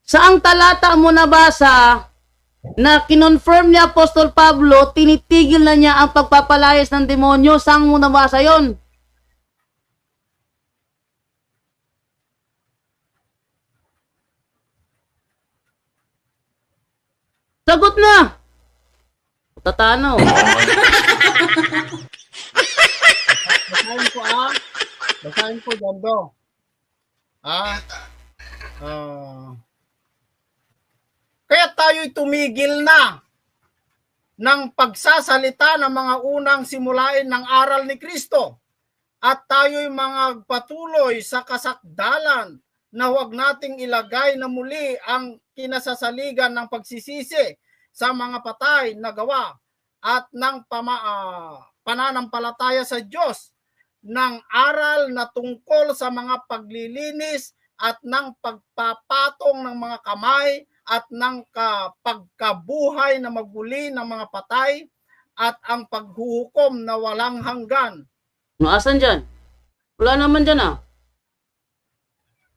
Saang talata mo nabasa na kinonfirm ni Apostol Pablo, tinitigil na niya ang pagpapalayas ng demonyo? Saang mo nabasa yon? Sagot na! Tatano. Basahin ko Basahin ko, Jondo. Kaya tayo'y tumigil na ng pagsasalita ng mga unang simulain ng aral ni Kristo. At tayo'y mga patuloy sa kasakdalan na huwag nating ilagay na muli ang kinasasaligan ng pagsisisi sa mga patay na gawa at ng pananampalataya sa Diyos, ng aral na tungkol sa mga paglilinis at ng pagpapatong ng mga kamay at ng pagkabuhay na maguli ng mga patay at ang paghuhukom na walang hanggan. Asan dyan? Wala naman dyan ah.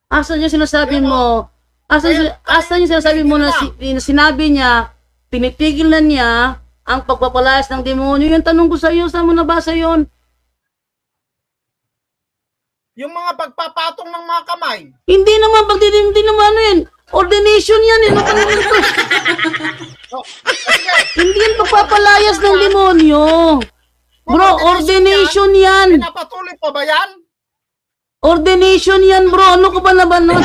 Asan yung sinasabi mo? Asan yung sinasabi mo na sinabi niya, tinitigil na niya ang pagpapalayas ng demonyo? Yung tanong ko sa iyo, saan mo nabasa yun? Yung mga pagpapatong ng mga kamay. Hindi naman, hindi naman ano yan. Ordination yan eh. Hindi yan pagpapalayas ng demonyo. Bro, ordination yan. Pinapatuloy pa ba yan? Ordination yan, bro. Ano ko ba naman nun?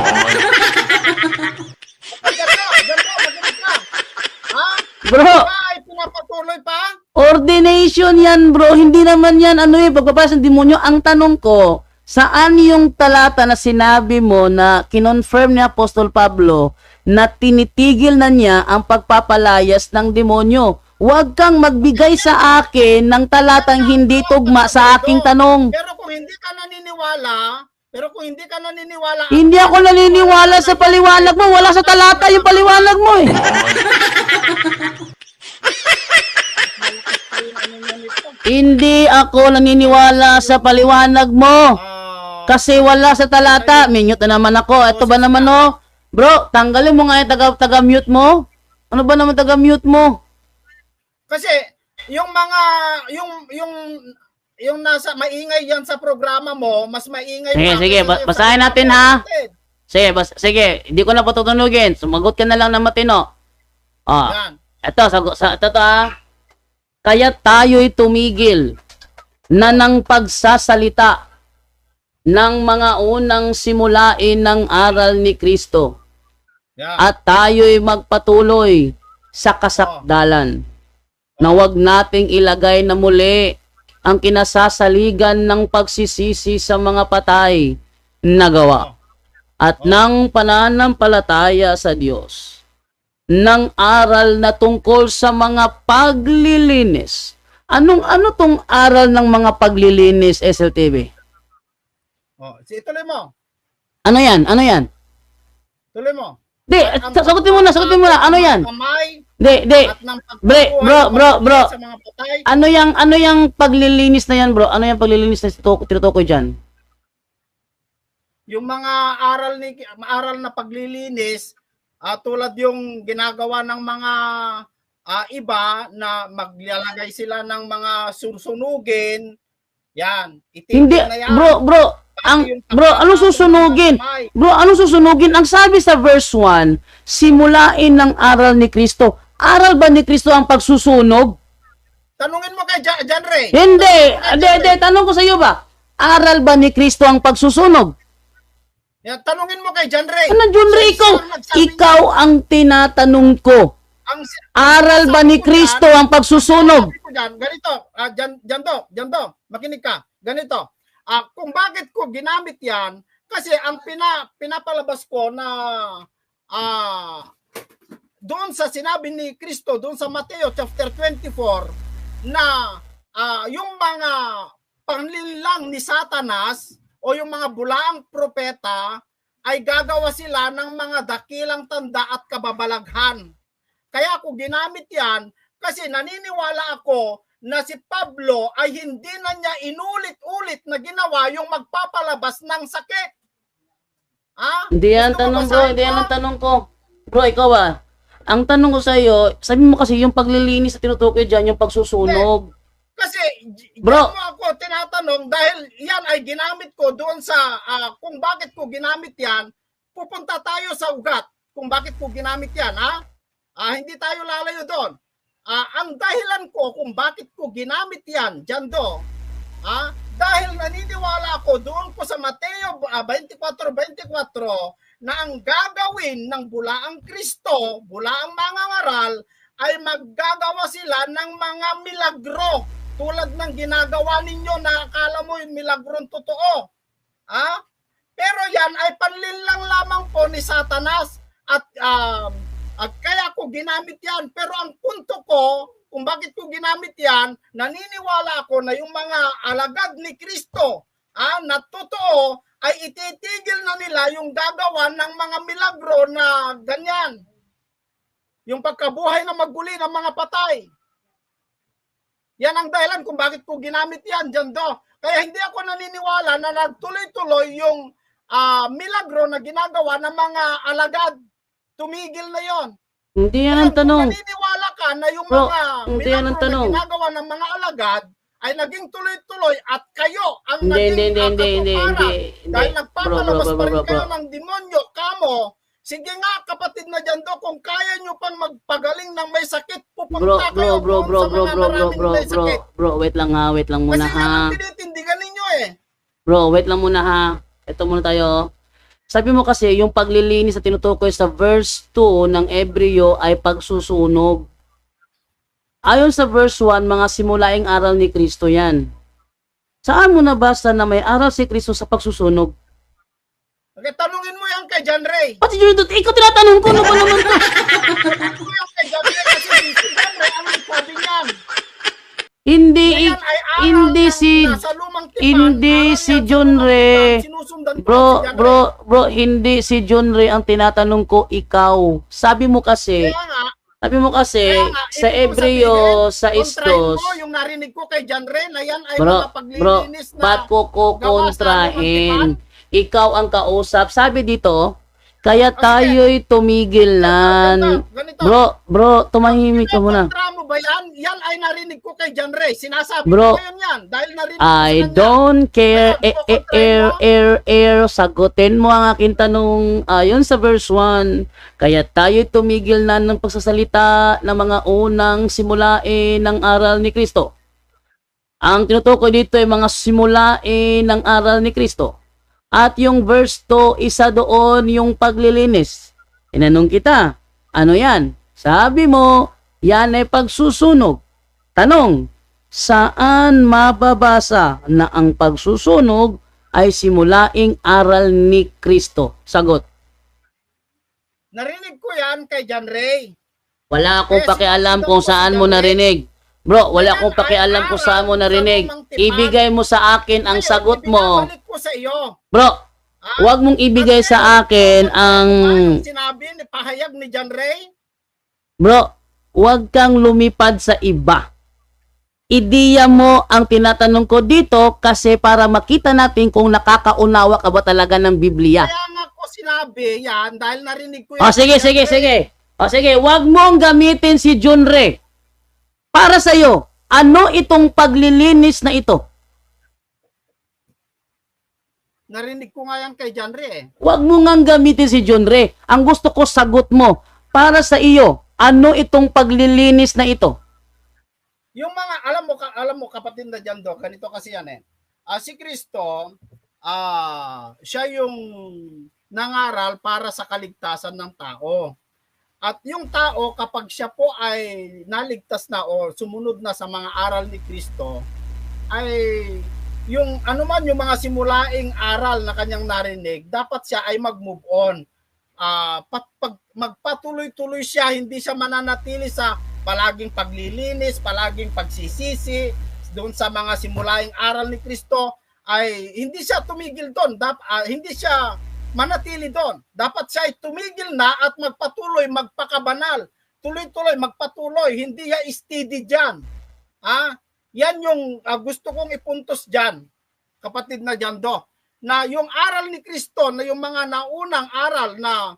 Bro, Ay, pinapatuloy pa? ordination yan, bro. Hindi naman yan, ano yung pagpapalayas ng demonyo. Ang tanong ko, saan yung talata na sinabi mo na kinonfirm ni Apostol Pablo na tinitigil na niya ang pagpapalayas ng demonyo? Huwag kang magbigay sa akin ng talatang hindi tugma sa aking tanong. Pero kung hindi ka naniniwala, Hindi ako naniniwala sa paliwanag mo. Wala sa talata yung paliwanag mo eh. Hindi ako naniniwala sa paliwanag mo. Kasi wala sa talata. Minute na naman ako. Ito ba naman oh? Bro, tanggalin mo nga yung taga-mute mo. Ano ba naman taga-mute mo? kasi yung mga yung nasa maingay yan sa programa mo, mas maingay Sige, pa sige, kaysa yung basahin sa natin, programa ha? natin. Sige, hindi ko na patutunugin. Sumagot ka na lang ng matino. Yan. Ito ha. Kaya tayo'y tumigil na ng pagsasalita ng mga unang simulain ng aral ni Kristo. Yan. At tayo'y magpatuloy sa kasakdalan na huwag nating ilagay na muli ang kinasasaligan ng pagsisisi sa mga patay na gawa at ng pananampalataya sa Diyos, ng aral na tungkol sa mga paglilinis. Ano tong aral ng mga paglilinis, SLTV? Tuloy mo. Ano yan? Tuloy mo. Di, sagutin mo na. Ano yan? Kamay Di. at ng pagbubuhay Bro. sa mga patay. Ano yung paglilinis na yan, bro? Ano yung paglilinis na tinutukoy dyan? Yung mga aral na paglilinis, tulad yung ginagawa ng mga iba na maglalagay sila ng mga susunugin, yan, itigil Hindi, na yan. bro. Bro, anong susunugin? Bro, anong susunugin? Ang sabi sa verse 1, simulain ng aral ni Kristo. Aral ba ni Kristo ang pagsusunog? Tanungin mo kay John Ray. Hindi. Hindi. Tanong ko sa iyo ba? Aral ba ni Kristo ang pagsusunog? Yan, tanungin mo kay John Ray. Ano, John Ray, ikaw ang tinatanong ko. Aral ba ni Kristo ang pagsusunog? Ganito, Janto, makinig ka. Ganito, kung bakit ko ginamit yan, kasi ang pinapalabas ko na doon sa sinabi ni Kristo, doon sa Mateo chapter 24, na yung mga panlilang ni Satanas o yung mga bulaang propeta ay gagawa sila ng mga dakilang tanda at kababalaghan. Kaya ako ginamit yan kasi naniniwala ako na si Pablo ay hindi na niya inulit-ulit na ginawa yung magpapalabas ng sakit. Hindi yan tanong bro, hindi yan ang tanong ko. Bro, ikaw ang tanong ko sa iyo, sabi mo kasi yung paglilinis sa tinutukoy diyan, yung pagsusunog. Kasi bro, mo ako tinatanong dahil yan ay ginamit ko doon sa kung bakit ko ginamit yan, pupunta tayo sa ugat kung bakit ko ginamit yan, hindi tayo lalayo doon. Ang dahilan ko kung bakit ko ginamit yan, Jando, dahil naniniwala ako doon ko sa Mateo 24:24 na ang gagawin ng bulaang Kristo, bulaang mangangaral, ay maggagawa sila ng mga milagro tulad ng ginagawa ninyo na akala mo yung milagrong totoo. Pero yan ay panlilang lamang po ni Satanas at kaya ko ginamit yan. Pero ang punto ko, kung bakit ko ginamit yan, naniniwala ako na yung mga alagad ni Kristo na totoo ay ititigil na nila yung gagawa ng mga milagro na ganyan. Yung pagkabuhay na maguli ng mga patay. Yan ang dahilan kung bakit ko ginamit yan, Jando. Kaya hindi ako naniniwala na nagtuloy-tuloy yung milagro na ginagawa ng mga alagad. Tumigil na yon. Hindi yan ang tanong. Kung naniniwala ka na yung Bro, mga hindi yan ang milagro tanong. na ginagawa ng mga alagad ay naging tuloy-tuloy at kayo ang Hindi. dahil nagpapalabas Bro, pa rin bro. kayo ng demonyo, kamo. Sige nga, kapatid na dyan do, kung kaya nyo pang magpagaling ng may sakit, pupunta kayo doon sa mga maraming may sakit. Bro, wait lang muna Kasi yan ang tinitindigan ninyo Bro, wait lang muna ha. Ito muna tayo. Sabi mo kasi, yung paglilinis na tinutukoy sa verse 2 ng Ebreo ay pagsusunog. Ayon sa verse 1, mga simulaing aral ni Kristo yan. Saan mo nabasa na may aral si Kristo sa pagsusunog? Okay, tanungin mo yan kay John Ray. Pati yun, ikaw tinatanong ko, ano ba naman to? Tanungin mo yan kay John Ray kasi si John Ray, ano sabi niyan? Hindi si John Ray. Bro, hindi si John Ray ang tinatanong ko, ikaw. Sabi mo kasi sa Ebreo 6:2. Yung narinig ko kay John Ray na yan ay Bro, mga paglilinis na ba't ko kontrahin? Ikaw ang kausap. Sabi dito, kaya tayo'y tumigil na. Bro, tumahimik ka muna. Kontra mo ba yan? Yan ay narinig ko kay John Ray. Sinasabi Bro, ko yan dahil narinig ko I don't care. Sagutin mo ang aking tanong ayon sa verse 1. Kaya tayo'y tumigil na ng pagsasalita ng mga unang simulain ng aral ni Kristo. Ang tinutukoy dito ay mga simulain ng aral ni Kristo. At yung verse 2, isa doon yung paglilinis. Inanong kita, ano yan? Sabi mo, yan ay pagsusunog. Tanong, saan mababasa na ang pagsusunog ay simulaing aral ni Kristo? Sagot. Narinig ko yan kay John Ray. Wala akong pakialam kung saan mo narinig. Bro, wala akong pakialam kung saan mo narinig. Ibigay mo sa akin ang sagot mo. Ibinabalik ko sa iyo. Bro, huwag mong ibigay sa akin ang... Sinabi ni pahayag ni John Ray. Bro, huwag kang lumipad sa iba. Ideya mo ang tinatanong ko dito kasi para makita natin kung nakakaunawa ka ba talaga ng Biblia. Kaya nga ko sinabi yan dahil narinig ko yan. Sige, huwag mong gamitin si John Ray. Para sa iyo, ano itong paglilinis na ito? Narinig ko nga yan kay John Ray eh. Huwag mo ngang gamitin si John Ray. Ang gusto ko, sagot mo. Para sa iyo, ano itong paglilinis na ito? Yung mga, alam mo kapatid na John Do, ganito kasi yan eh. Si Kristo, siya yung nangaral para sa kaligtasan ng tao. At yung tao, kapag siya po ay naligtas na o sumunod na sa mga aral ni Kristo, ay yung ano man yung mga simulaing aral na kanyang narinig, dapat siya ay mag-move on. Magpatuloy-tuloy siya, hindi siya mananatili sa palaging paglilinis, palaging pagsisisi doon sa mga simulaing aral ni Kristo, ay hindi siya tumigil doon, hindi siya manatili doon. Dapat siya ay tumigil na at magpatuloy, magpakabanal. Tuloy-tuloy, magpatuloy, hindi siya steady dyan. Yan yung gusto kong ipuntos dyan, kapatid na Jando, na yung aral ni Kristo, na yung mga naunang aral na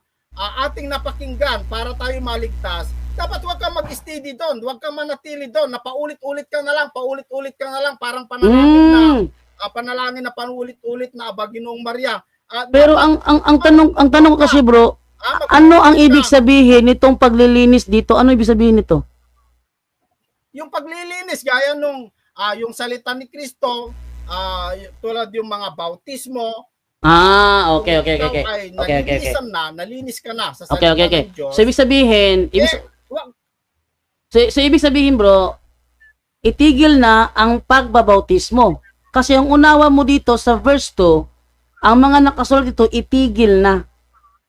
ating napakinggan para tayo maligtas, dapat huwag kang mag-steady doon, huwag kang manatili doon, na paulit-ulit ka na lang, parang panalangin na panulit-ulit na Aba Ginoong Maria. Pero ang tanong ko kasi bro, ano ang ibig sabihin nitong paglilinis dito? Ano ibig sabihin nito? Yung paglilinis gaya nung yung salita ni Kristo, tulad yung mga bautismo. Okay. Nalinis ka na sa salita ng Diyos. So ibig sabihin, ibig sabihin bro, itigil na ang pagbabautismo. Kasi ang unawa mo dito sa verse 2, ang mga nakasulat dito, itigil na.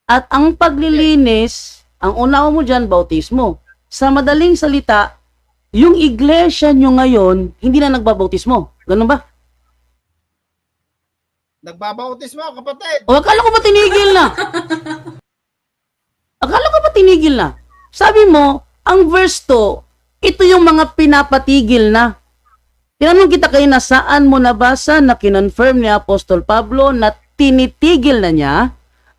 At ang paglilinis, ang unawa mo dyan, bautismo. Sa madaling salita, yung iglesia nyo ngayon, hindi na nagbabautismo. Ganun ba? Nagbabautismo, kapatid. O, akala ko ba tinigil na? Sabi mo, ang verse 2, ito yung mga pinapatigil na. Tinanong kita kayo na saan mo nabasa na kinonfirm ni Apostol Pablo na tinitigil na niya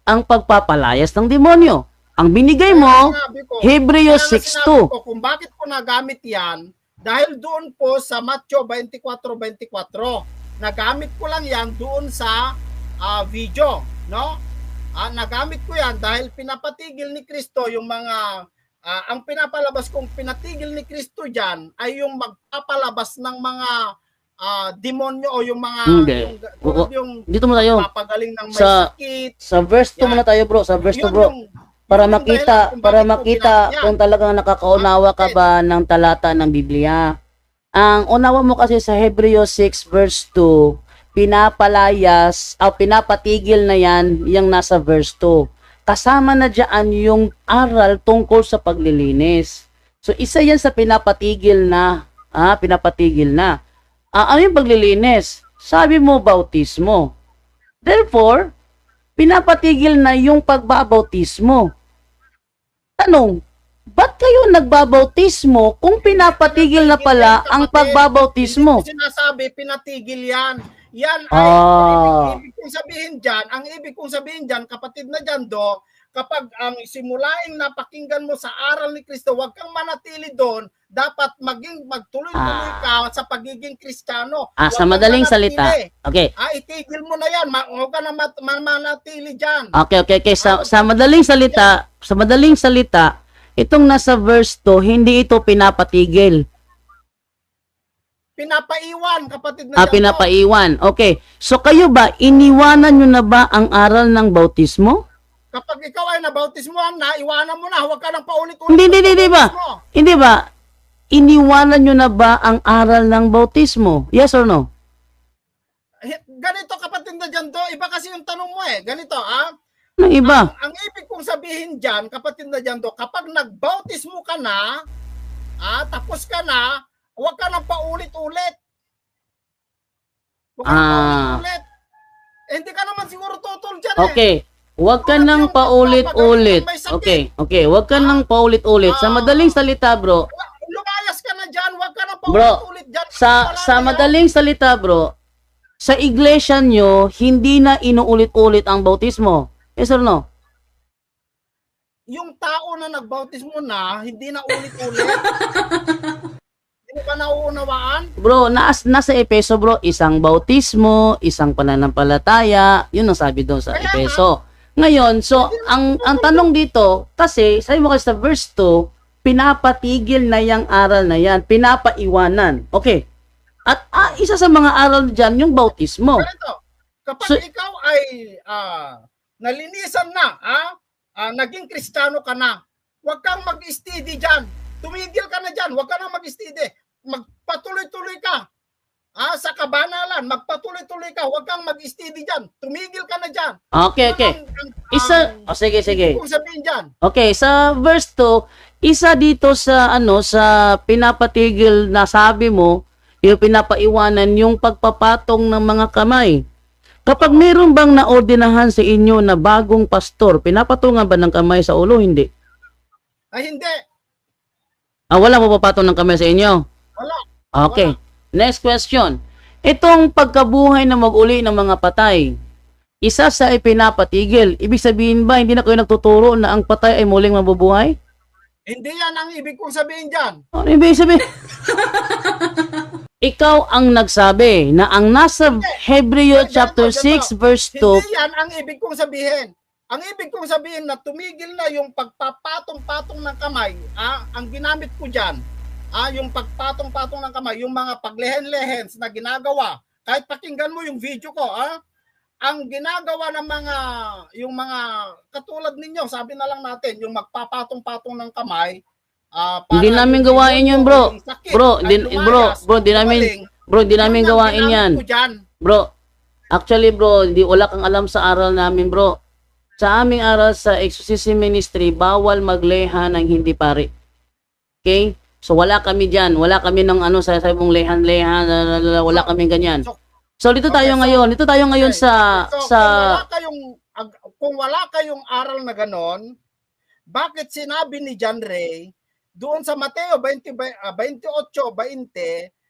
ang pagpapalayas ng demonyo. Ang binigay mo, Hebreos 6:2. Kung bakit ko nagamit yan, dahil doon po sa Matthew 24:24, nagamit ko lang yan doon sa video, no? Nagamit ko yan dahil pinapatigil ni Kristo yung mga, ang pinapalabas kong pinatigil ni Kristo dyan ay yung magpapalabas ng mga demonyo o yung mga yung dito mo tayo papagaling ng may sakit. Sa verse 2 muna tayo bro, sa verse 2 bro. Para makita kung talagang nakakaunawa ka ba ng talata ng Biblia. Ang unawa mo kasi sa Hebreos 6 verse 2, pinapatigil na yan yung nasa verse 2. Kasama na dyan yung aral tungkol sa paglilinis. So isa yan sa pinapatigil na. Ano yung paglilinis? Sabi mo, bautismo. Therefore, pinapatigil na yung pagbabautismo. Tanong, ba't kayo nagbabautismo kung pinapatigil na pala ang pagbabautismo? Hindi sinasabi, pinatigil yan. Yan ay ibig kong sabihin dyan. Ang ibig kong sabihin dyan, kapatid na Jando, kapag ang simulaing napakinggan mo sa aral ni Kristo, huwag kang manatili doon. Dapat magtuloy-tuloy ka sa pagiging Kristiyano. Sa madaling salita. Okay. Itigil mo na yan. Huwag ka na manatili dyan. Okay. Sa madaling salita, itong nasa verse 2, hindi ito pinapatigil. Pinapaiwan, kapatid na pinapaiwan. Okay. So kayo ba, iniwanan nyo na ba ang aral ng bautismo? Kapag ikaw ay nabautismohan na, iwanan mo na. Huwag ka nang paulit-ulit. Hindi ba? Iniwanan nyo na ba ang aral ng bautismo? Yes or no? Ganito, kapatid na Jando, iba kasi yung tanong mo eh. Ganito, Anong iba? Ang ibig kong sabihin dyan, kapatid na Jando, kapag nagbautismo ka na, tapos ka na, huwag ka nang paulit-ulit. Hindi ka naman siguro tutol dyan Okay. Huwag ka nang paulit-ulit. Okay. Huwag ka nang paulit-ulit. Sa madaling salita, bro. Lumayas ka na dyan. Huwag ka nang paulit-ulit dyan. Sa madaling salita, bro, sa iglesia nyo, hindi na inuulit-ulit ang bautismo. Yes or no? Yung tao na nagbautismo na, hindi na ulit-ulit. Hindi ko ka nauunawaan? Bro, nasa Efeso bro, isang bautismo, isang pananampalataya, yun ang sabi doon sa Kaya Efeso. Ngayon, so, ang tanong dito, kasi, sabi mo kasi sa verse 2, pinapatigil na yung aral na yan, pinapaiwanan. Okay. At isa sa mga aral dyan, yung bautismo. Ganito, kapag So- ikaw ay nalinisan na, naging Kristiyano ka na, huwag kang mag-steady dyan. Tumigil ka na dyan, huwag ka na mag-steady. Magpatuloy-tuloy ka. Sa kabanalan, magpatuloy-tuloy ka, huwag kang mag-steady dyan. Tumigil ka na dyan. Okay, okay. Sige, sige. Kung sabihin dyan, Okay, sa verse 2, isa dito sa sa pinapatigil na sabi mo, yung pinapaiwanan yung pagpapatong ng mga kamay. Kapag mayroon bang naordinahan sa inyo na bagong pastor, pinapatungan ba ng kamay sa ulo? Hindi. ay hindi. Wala mapapatong ng kamay sa inyo? Wala. Okay. Next question. Itong pagkabuhay na mag-uli ng mga patay, isa sa ipinapatigil. Ibig sabihin ba, hindi na kayo nagtuturo na ang patay ay muling mabubuhay? Hindi yan ang ibig kong sabihin dyan. Ano ibig sabihin? Ikaw ang nagsabi na ang nasa Hebreo chapter 6 verse 2, Hindi yan ang ibig kong sabihin. Ang ibig kong sabihin na tumigil na yung pagpapatong-patong ng kamay, ang ginamit ko dyan, yung pagpatong-patong ng kamay, yung mga paglehen-lehens na ginagawa, kahit pakinggan mo yung video ko, ang ginagawa ng yung mga katulad ninyo, sabi na lang natin, yung magpapatong-patong ng kamay, para Hindi namin yung gawain yun, bro. yung sakit Bro, ay di namin lumayas, di namin yun ang gawain ginamit yan. ko dyan. Bro, actually bro, wala kang alam sa aral namin, bro. Sa aming aral sa exorcism ministry, bawal magleha ng hindi pare. Okay? So wala kami diyan, wala kami ng sa sabong lehan-lehan, wala kaming ganyan. So dito tayo ngayon, sa Kung wala kayong aral na ganon, bakit sinabi ni John Ray doon sa Mateo 28:20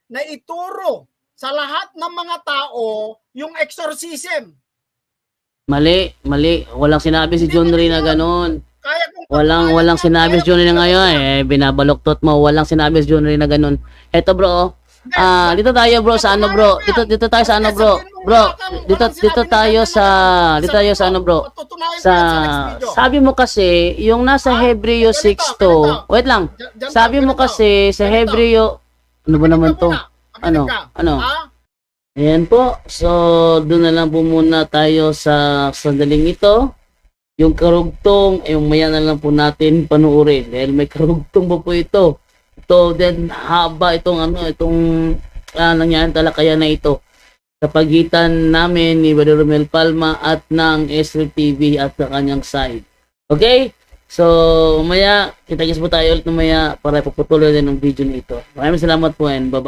na ituro sa lahat ng mga tao yung exorcism? mali. Walang sinabi si John Ray na ganon. Kaya kung Walang sinabi si John Ray na ngayon, binabaloktot mo. Walang sinabi si John Ray na ganon. Eto bro, dito tayo bro sa bro. Dito tayo sa bro. Bro, dito tayo sa bro. Sabi mo kasi yung nasa Hebreo 6:2. Wait lang. Sabi mo kasi sa Hebreo, ano ba naman to? Ano? Ayan po. So, doon na lang po muna tayo sa sandaling ito. Yung karugtong, yung maya na lang po natin panuorin. Dahil may karugtong po ito. Ito, then haba itong nangyari talakayan na ito. Sa pagitan namin ni Brother Romel Palma at ng Israel TV at sa kanyang side. Okay? So, mamaya, kita-kits po tayo ulit mamaya para paputuloy din ng video nito. Maraming salamat po and bye-bye.